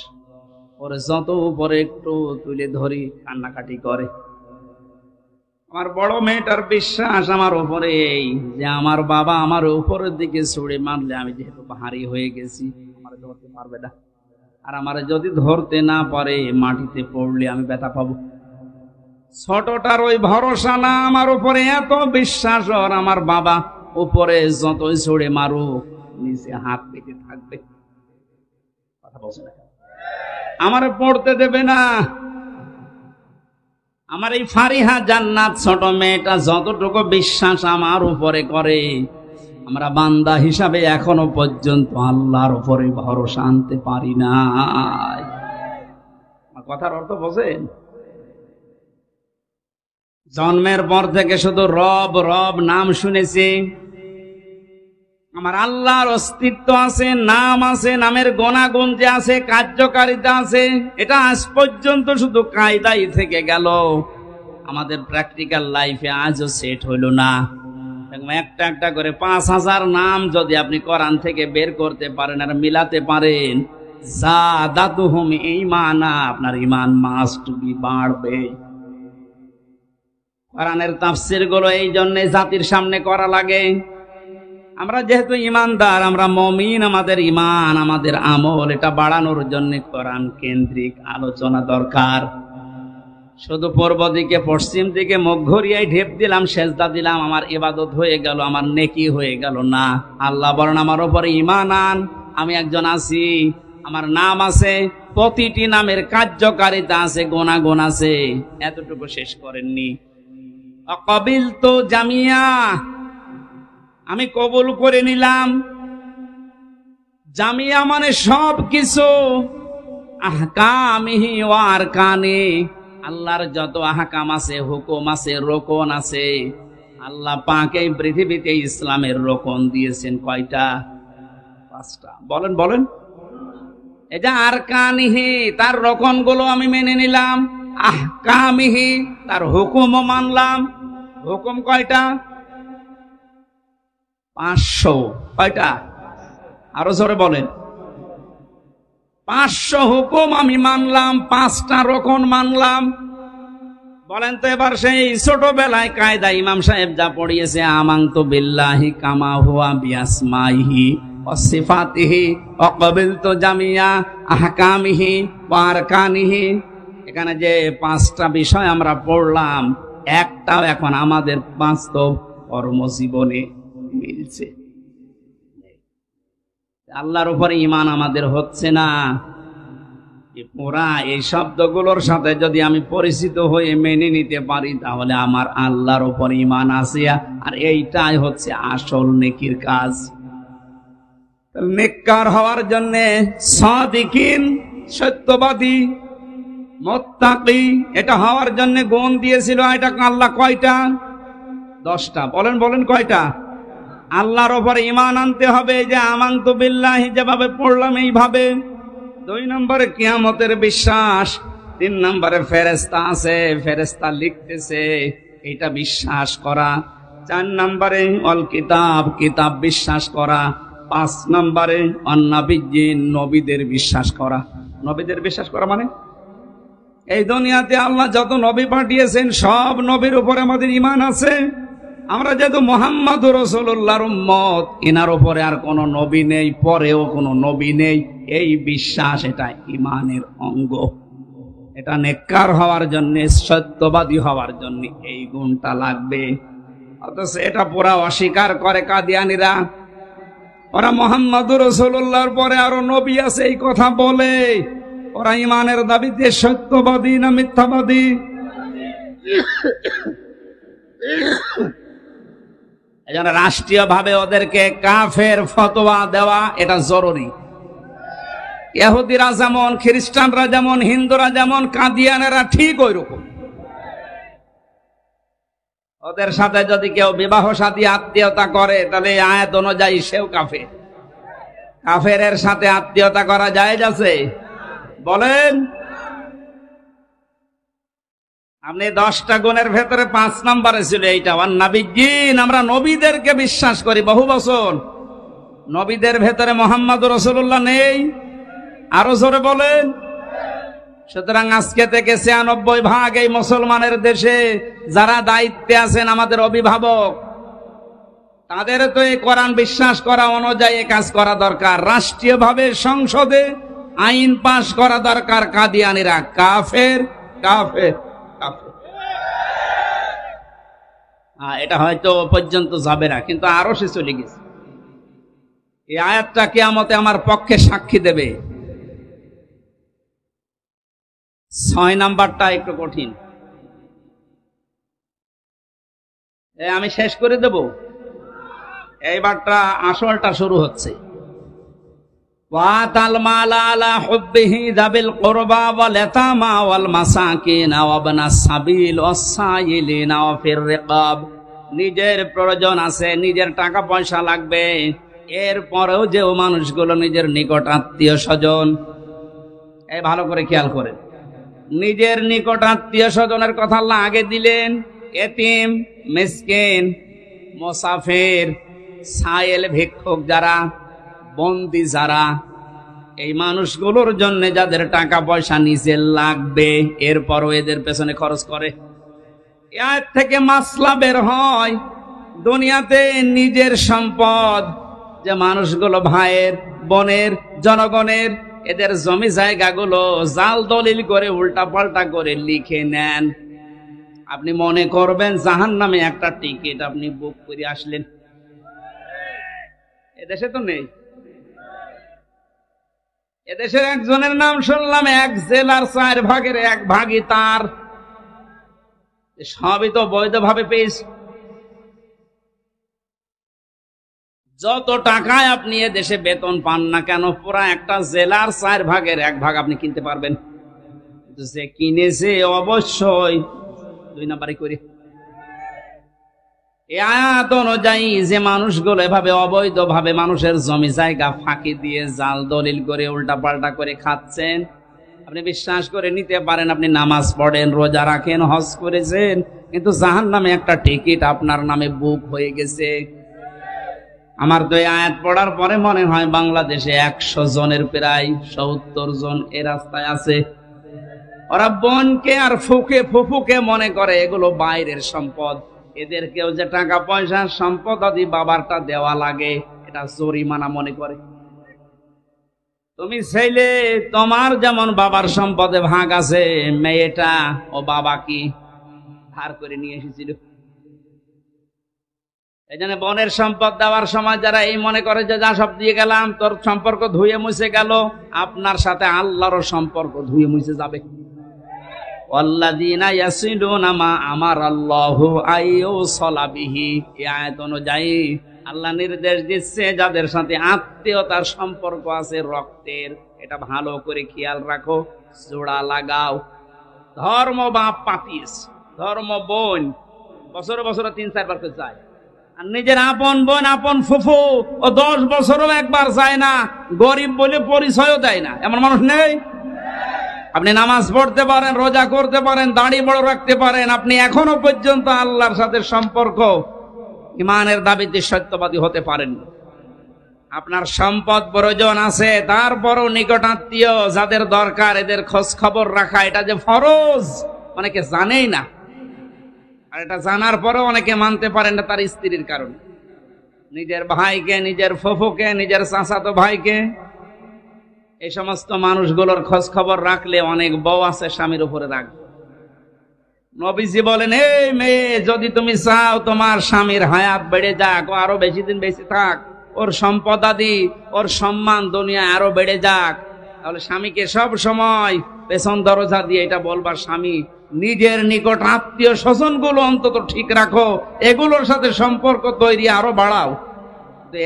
ওরে যত উপরে একটু তুলে ধরি কান্নাকাটি করে। আমার বড় মেয়েটার বিশ্বাস আমার উপরে এই যে আমার বাবা আমার উপরের দিকে ছুড়ে মারলে আমি যেহেতু ভারী হয়ে গেছি, আমার ধরতে পারবে না। আর আমার যদি ধরতে না পারে মাটিতে পড়লে আমি ব্যথা পাবো। ছোটটার ওই ভরসা না আমার উপরে, এত বিশ্বাস ওর আমার বাবা উপরে যতই ছুড়ে মারুক নিচে হাত পেতে থাকবে। কথা বলছে না, আমারে পড়তে দেবে না। আমার এই ফারিহা জান্নাত ছোট মেয়েটা যতটুকু বিশ্বাস আমার উপরে করে, আমরা বান্দা হিসাবে এখনো পর্যন্ত আল্লাহর উপরে ভরসা আনতে পারি না। কথার অর্থ বোঝেন? জন্মের পর থেকে শুধু রব রব নাম শুনেছি। আমার আল্লাহর অস্তিত্ব আছে, নাম আছে, নামের গুণাগুণ যে আছে, কার্যকারিতা আছে, এটা আজ পর্যন্ত শুধু কায়দাই থেকে গেল। আমাদের প্র্যাকটিক্যাল লাইফে আজও সেট হইল না। একটা একটা করে 5000 নাম যদি আপনি কোরআন থেকে বের করতে পারেন আর মিলাতে পারেন, যাদাতুহুম ঈমানা, আপনার ঈমান মাস্ট বি বাড়বে। কোরআনের তাফসীর গুলো এই জন্য জাতির সামনে করা লাগে। আমরা যেহেতু ইমানদার, আমরা মুমিন, আমাদের ইমান, আমাদের আমল এটা বাড়ানোর জন্য কোরআন কেন্দ্রিক আলোচনা দরকার। শুধু পূর্ব দিকে পশ্চিম দিকে মুখ ঘুরিয়াই ঢেপ দিলাম, সেজদা দিলাম, আমার ইবাদত হয়ে গেল, আমার নেকি হয়ে গেল না। আল্লাহ বলেন আমার উপরে ঈমান আন, আমি একজন আছি, আমার নাম আছে, প্রতিটি নামের কার্যকারিতা আছে, গুণাগুণ আছে। এতটুকু শেষ করেননি, অকবিল তো জামিয়া, আমি কবুল করে নিলাম। জামিয়া মানে সব কিছু, আহকামিহি ওয়া আরকানি, আল্লাহর যত আহকাম আছে, হুকুম আছে, রোকন আছে। আল্লাহ পাক এই পৃথিবীতে ইসলামের রোকন দিয়েছেন কয়টা? 5টা। বলেন বলেন। এই যে আরকানিহি, তার রোকন গুলো আমি মেনে নিলাম। আহকামিহি, তার হুকুমও মানলাম। হুকুম কয়টা? 500। কয়টা? আরো জোরে বলেন। 500 হুকুম আমি মানলাম, 5টা রোকন মানলাম। বলেন তো এবার সেই ছোটবেলায় কায়দা ইমাম সাহেব যা পড়িয়েছে, আমানতু বিল্লাহি কামা হুয়া বিআসমাইহি ওয়া সিফাতিহি ওয়া ক্বাবিলতু জামিয়া আহকামিহি ওয়া আরকানিহি, এখানে যে 5টা বিষয় আমরা পড়লাম, একটাও এখন আমাদের বাস্তব কর্মজীবনে মিলছে? আল্লাহর উপরে ঈমান আমাদের হচ্ছে না। পুরা এই শব্দগুলোর সাথে যদি আমি পরিচিত হয়ে মেনে নিতে পারি, তাহলে আমার আল্লাহর উপর ঈমান আছে। আর এইটাই হচ্ছে আসল নেকির কাজ। নেককার হওয়ার জন্য সাদিকিন, সত্যবাদী, মুত্তাকি, এটা হওয়ার জন্য গুণ দিয়েছিল। এটা আল্লাহ কয়টা? 10টা। বলেন বলেন কয়টা? আল্লাহর উপর ঈমান আনতে হবে, যে আমানতু বিল্লাহি যেভাবে পড়লাম এইভাবে। 2 নম্বরে কিয়ামতের বিশ্বাস। 3 নম্বরে ফেরেশতা আছে, ফেরেশতা লিখতেছে, এটা বিশ্বাস করা। 4 নম্বরে অল কিতাব, কিতাব বিশ্বাস করা। 5 নম্বরে অন্নাবিয়্যিন, নবীদের বিশ্বাস করা। নবীদের বিশ্বাস করা মানে এই দুনিয়াতে আল্লাহ যত নবী পাঠিয়েছেন, সব নবীর উপরে আমাদের ঈমান আছে। আমরা যেহেতু মুহাম্মদুর রাসূলুল্লাহর উম্মত, এনার উপরে আর কোন নবী নেই, পরেও কোন নবী নেই, এই বিশ্বাস, এটা ঈমানের অঙ্গ। এটা নেককার হওয়ার জন্য, সত্যবাদী হওয়ার জন্য এই গুণটা লাগবে। অথচ এটা পুরা অস্বীকার করে কাদিয়ানীরা। ওরা মুহাম্মদুর রাসূলুল্লাহর পরে আরো নবী আছে এই কথা বলে। ওরা ঈমানের দাবিতে সত্যবাদী না মিথ্যাবাদী? এজন্য রাষ্ট্রীয়ভাবে ওদেরকে কাফের ফতোয়া দেওয়া এটা জরুরি। ইহুদিরা যেমন, খ্রিস্টানরা যেমন, হিন্দুরা যেমন, কাদিয়ানেরা ঠিক ওই রকম। ওদের সাথে যদি কেউ বিবাহ সাথী আত্মীয়তা করে, তাহলে আয়াত অনুযায়ী সেও কাফের। কাফেরের সাথে আত্মীয়তা করা জায়েজ আছে? বলেন। আপনি 10টা গুণের ভেতরে 5 নম্বরে ছিল এইটা, ওয়ান্নাবিয়্যিন, আমরা নবীদেরকে বিশ্বাস করি বহু বছর। নবীদের ভেতরে মুহাম্মদুর রাসূলুল্লাহ নেই? আরো জোরে বলেন। সুতরাং আজকে থেকে 96% এই মুসলমানের দেশে যারা দায়িত্বে আছেন, আমাদের অভিভাবক, তাদের তো এই কোরআন বিশ্বাস করা অনুযায়ী কাজ করা দরকার। রাষ্ট্রীয়ভাবে সংসদে আইন পাশ করা দরকার। কাদিয়ানীরা কাফের, কাফের, কাফের। এটা হয়তো পর্যন্ত যাবে না, কিন্তু আরো সে চলে গেছে। এই আয়াতটা কিয়ামতে আমার পক্ষে সাক্ষী দেবে। 6 নাম্বারটা একটু কঠিন, আমি শেষ করে দেব। এইবারটা আসলটা শুরু হচ্ছে। ওয়াতাল মালা আলা হুব্বিহি যাবিল কুরবা ওয়াল ইয়াতামা ওয়াল মাসাকিন ওয়া ইবনাস সাবিল ওয়াস সাইলিনা ওয়া ফির রিকাব। নিজের প্রয়োজন আছে, নিজের টাকা পয়সা লাগবে, এরপরেও যে মানুষগুলো নিজের নিকট আত্মীয় স্বজন, এই ভালো করে খেয়াল করেন, নিজের নিকট আত্মীয় স্বজনের কথা আল্লাহ আগে দিলেন। এতিম, মিসকিন, মুসাফির, সায়েল, ভিক্ষুক যারা, বন্দি যারা, এই মানুষগুলোর জন্য যাদের টাকা পয়সা নিজে লাগবে, এরপরও এদের পেছনে খরচ করে। এর থেকে মাসলা বের হয়। দুনিয়াতে নিজের সম্পদ যে মানুষগুলো ভাইয়ের, বোনের, জনগণের, এদের জমি জায়গাগুলো জাল দলিল করে উল্টা পাল্টা করে লিখে নেন। আপনি মনে করবেন জাহান্নামে একটা টিকিট আপনি বুক করে আসলেন। এদেশে তো নেই। এদেশের একজনের নাম শুনলাম, এক জেলার 4 ভাগের 1 ভাগই তার। সবই তো বৈধভাবে পেয়েছে। যত টাকায় আপনি এদেশে বেতন পান না কেন, পুরা একটা জেলার 4 ভাগের 1 ভাগ আপনি কিনতে পারবেন। যে কিনেছে অবশ্যই 2 নাম্বারই করে। এই আয়াত অনুযায়ী যে মানুষগুলো এভাবে অবৈধভাবে মানুষের জমি জায়গা ফাঁকি দিয়ে জাল দলিল করে উল্টা পাল্টা করে খাচ্ছেন, আপনি বিশ্বাস করে নিতে পারেন আপনি নামাজ পড়েন, রোজা রাখেন, হজ করেছেন, কিন্তু জাহান্নামে একটা টিকিট আপনার নামে বুক হয়ে গেছে। আমার তো এই আয়াত পড়ার পরে মনে হয় বাংলাদেশে 100 জনের প্রায় 70 জন এ রাস্তায় আছে। ওরা বোনকে আর ফুফুকে মনে করে এগুলো বাইরের সম্পদ, এদেরকেও যে টাকা পয়সার সম্পদ আদি বাবারটা দেওয়া লাগে, এটা জরিমানা মনে করে। তুমি ছেলে, তোমার যেমন বাবার সম্পদে ভাগ আছে, মেয়েটা ও বাবা কি ধার করে নিয়ে এসেছিল। এই জন্য বোনের সম্পদ দেওয়ার সময় যারা এই মনে করে যে যা সব দিয়ে গেলাম, তোর সম্পর্ক ধুয়ে মুছে গেল, আপনার সাথে আল্লাহরও সম্পর্ক ধুয়ে মুছে যাবে। ওয়াল্লাযীনা ইয়াসিলুনা মা আমারাল্লাহু আইয়ুসালা বিহি, এই আয়াত অনুযায়ী আল্লাহ নির্দেশ দিচ্ছে যাদের সাথে আত্মীয়তার সম্পর্ক আছে রক্তের, এটা ভালো করে খেয়াল রাখো, জোড়া লাগাও। ধর্ম বাপ পাতিস, ধর্ম বোন বছরে বছরে 3-4 বার করে যায়, আর নিজের আপন বোন আপন ফুফু ও 10 বছরও একবার যায় না, গরিব বলে পরিচয়ও দেয় না, এমন মানুষ নেই। আপনি নামাজ পড়তে পারেন, রোজা করতে পারেন, দাড়ি বড় রাখতে পারেন, আপনি এখনো পর্যন্ত আল্লাহর সাথে সম্পর্ক ইমানের দাবিতে সত্যবাদী হতে পারেন। আপনার সম্পদ প্রয়োজন আছে, তারপরও নিকটাত্মীয় যাদের দরকার এদের খোঁজ খবর রাখা, এটা যে ফরজ অনেকে জানেই না। আর এটা জানার পরেও অনেকে মানতে পারেন না তার স্ত্রীর কারণে। নিজের ভাইকে, নিজের ফুফুকে, নিজের চাচাতো ভাইকে, এই সমস্ত মানুষগুলোর খোঁজ খবর রাখলে অনেক বউ আছে স্বামীর উপরে রাখবে। নবীজি বলেন, এই মেয়ে, যদি তুমি চাও তোমার স্বামীর হায়াত বেড়ে যাক, ও আরো বেশি দিন বেঁচে থাক, ওর সম্পদাদি, ওর সম্মান দুনিয়ায় আরো বেড়ে যাক, তাহলে স্বামীকে সব সময় পেছন দরজা দিয়ে এটা বলবার, স্বামী নিজের নিকট আত্মীয় স্বজন গুলো অন্তত ঠিক রাখো, এগুলোর সাথে সম্পর্ক তৈরি আরো বাড়াও।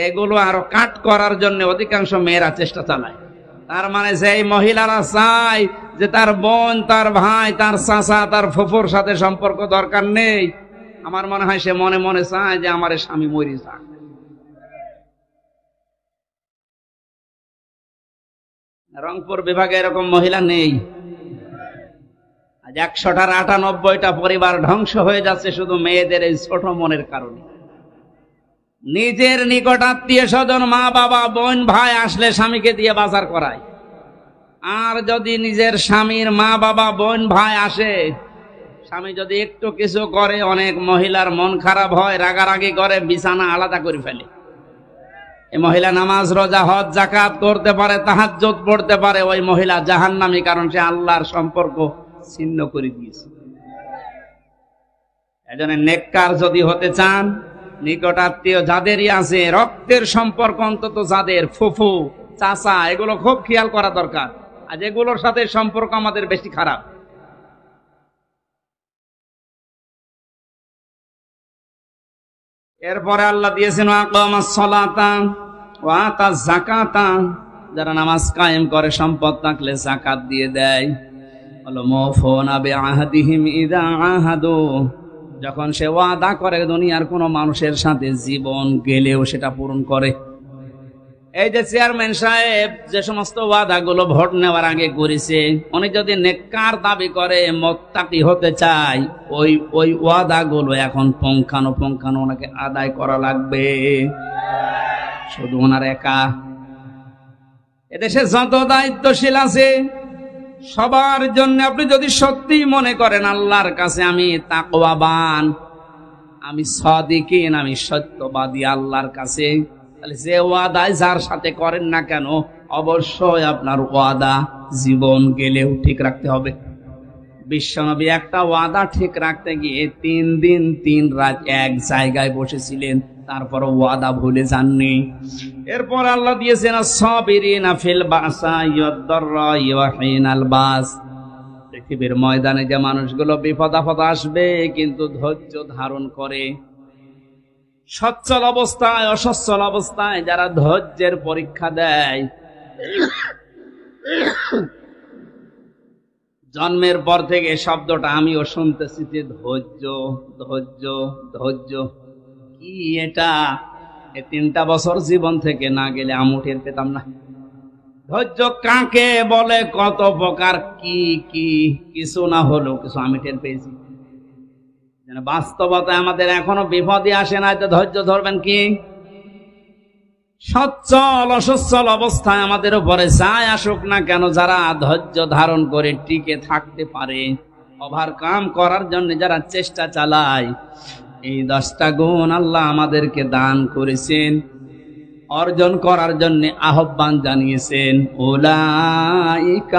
এগুলো আরো কাট করার জন্য অধিকাংশ মেয়েরা চেষ্টা চালায়। তার মানে সেই মহিলারা চায় যে তার বোন, তার ভাই, তার চাচা, তার ফুফুর সাথে সম্পর্ক দরকার নেই, আমার মনে হয় সে মনে মনে চায় যে আমার স্বামী মরি যাক। রংপুর বিভাগে এরকম মহিলা নেই। আজ 100টার 98টা পরিবার ধ্বংস হয়ে যাচ্ছে শুধু মেয়েদের এই ছোট মনের কারণে। নিজের নিকট আত্মীয় স্বজন, মা বাবা, বোন, ভাই আসলে স্বামীকে দিয়ে বাজার করায়। আর যদি নিজের স্বামীর মা বাবা, বোন, ভাই আসে, স্বামী যদি একটু কিছু করে, অনেক মহিলার মন খারাপ হয়, রাগারাগি করে, বিছানা আলাদা করে ফেলে। এই মহিলা নামাজ, রোজা, হজ, যাকাত করতে পারে, তাহাজ্জুদ পড়তে পারে, ওই মহিলা জাহান্নামী, কারণ সে আল্লাহর সম্পর্ক ছিন্ন করে দিয়েছে। এজন্য নেককার যদি হতে চান, নিকট আত্মীয় যাদেরই আছে, রক্তের সম্পর্ক অন্তত যাদের, ফুফু, চাচা, এগুলো খুব খেয়াল করা দরকার। আজ এগুলোর সাথে সম্পর্ক আমাদের বেশি খারাপ। এরপরে আল্লাহ দিয়েছেন আকামাস সালাতা ওয়া আতাজ যাকাতা, যারা নামাজ কায়েম করে, সম্পদ থাকলে যাকাত দিয়ে দেয়। বলো মুফুনা বিআহদিহিম ইযা আহাদু, যখন সে ওয়াদা করে দুনিয়ার কোন মানুষের সাথে, জীবন গেলেও সেটা পূরণ করে। এই যে চেয়ারম্যান সাহেব যে সমস্ত ওয়াদাগুলো ভোট নেওয়ার আগে করেছে, উনি যদি নেককার দাবি করে, মুত্তাকি হতে চায়, ওই ওয়াদাগুলো এখন পুঙ্খানুপুঙ্খানু ওনাকে আদায় করা লাগবে। শুধু ওনার একা, এদেশে যত দায়িত্বশীল আছে সবার জন্য আপনি যদি সত্যি মনে করেন আল্লাহর কাছে আমি তাকওয়াবান, আমি সাদিকিন, আমি সত্যবাদী আল্লাহর কাছে। তাহলে যে ওয়াদায় যার সাথে করেন না কেন, অবশ্যই আপনার ওয়াদা জীবন গেলেও ঠিক রাখতে হবে। বিশ্বনবী একটা ওয়াদা ঠিক রাখতে গিয়ে 3 দিন 3 রাত এক জায়গায় বসেছিলেন, তারপর ওয়াদা ভুলে যাননি। এরপর আল্লাহ দিয়েছেন সাবিরিনা ফিল বাসাই ওয়াদ-দাররাই ওয়া হিনাল বাস। পৃথিবীর ময়দানে যে মানুষগুলো বিপদ আপদ আসবে কিন্তু ধৈর্য ধারণ করে, সচ্ছল অবস্থায় অসচ্ছল অবস্থায় যারা ধৈর্যের পরীক্ষা দেয়, জন্মের পর থেকে শব্দটা আমিও শুনতেছি যে ধৈর্য ধৈর্য ধৈর্য। কি এটা? এই 3টা বছর জীবন থেকে না গেলে আমু টের পেতাম না। ধৈর্য কাকে বলে, কত প্রকার, কি কি, কিছু না হলেও কিছু আমি টের পেয়েছি। বাস্তবতায় আমাদের এখনো বিপদই আসে না, তো ধৈর্য ধরবেন কি? সচ্ছল অসচ্ছল অবস্থায় আমাদের উপরে যাই আসুক না কেন, যারা ধৈর্য ধারণ করে টিকে থাকতে পারে, ওভারকাম করার জন্য যারা চেষ্টা চালায়, এই 10টা গুণ আল্লাহ আমাদেরকে দান করেছেন, অর্জন করার জন্য আহ্বান জানিয়েছেন। উলাইকাল্লাযীনা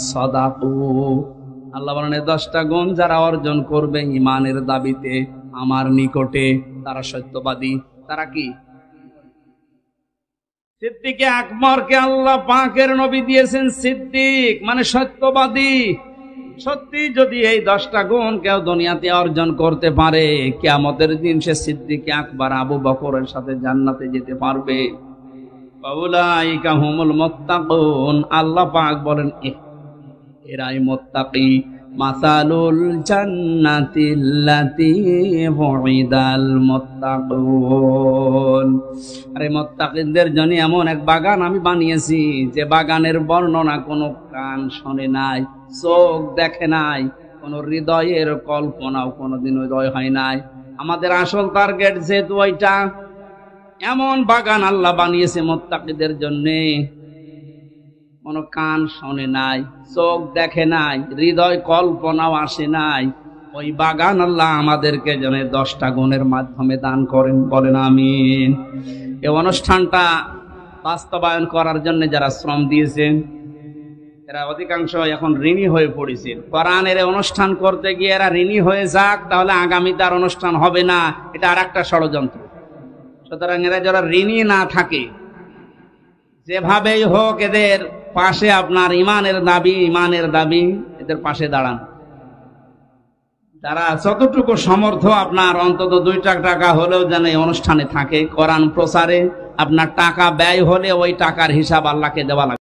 সাদাকু, আল্লাহ বলেন 10টা গুণ যারা অর্জন করবে ঈমানের দাবিতে আমার নিকটে, তারা সত্যবাদী। তারা কি? সিদ্দিকে আকবরকে আল্লাহ পাকের নবী দিয়েছেন সিদ্দিক, মানে সত্যবাদী। সত্যি যদি এই 10টা গুণ কেউ দুনিয়াতে অর্জন করতে পারে, কিয়ামতের দিন সে সিদ্দিকে আকবর আবু বকরের সাথে জান্নাতে যেতে পারবে। উলাইকা হুমুল মুত্তাকুন, আল্লাহ পাক বলেন এরাই মুত্তাকি। মাসালুল জান্নাতিল্লাতী উইদাল মুত্তাকুন, আরে মুত্তাকিনদের জন্য এমন এক বাগান আমি বানিয়েছি, যে বাগানের বর্ণনা কোনো কান শোনে নাই, চোখ দেখে নাই, কোন হৃদয়ের কল্পনাও কোনোদিন উদয় হয় নাই। আমাদের আসল টার্গেট যেহেতু ওইটা, এমন বাগান আল্লাহ বানিয়েছে মুত্তাকিদের জন্যে, কোনো কান শোনে নাই, চোখ দেখে নাই, হৃদয় কল্পনাও আসে নাই। ওই বাগান আল্লাহ আমাদেরকে যেন 10টা গুণের মাধ্যমে দান করেন, বলেন আমিন। এই অনুষ্ঠানটা বাস্তবায়ন করার জন্য যারা শ্রম দিয়েছেন, এরা অধিকাংশ এখন ঋণী হয়ে পড়েছেন। কোরআনের অনুষ্ঠান করতে গিয়ে এরা ঋণী হয়ে যাক, তাহলে আগামীতে আর অনুষ্ঠান হবে না, এটা আর একটা ষড়যন্ত্র। সুতরাং এরা যারা ঋণী না থাকে, যেভাবেই হোক এদের পাশে আপনার ইমানের দাবি, এদের পাশে দাঁড়ান। যারা যতটুকু সমর্থ আপনার অন্তত 2 টাকা হলেও যেন এই অনুষ্ঠানে থাকে, কোরআন প্রচারে আপনার টাকা ব্যয় হলে ওই টাকার হিসাব আল্লাহকে দেওয়া লাগবে।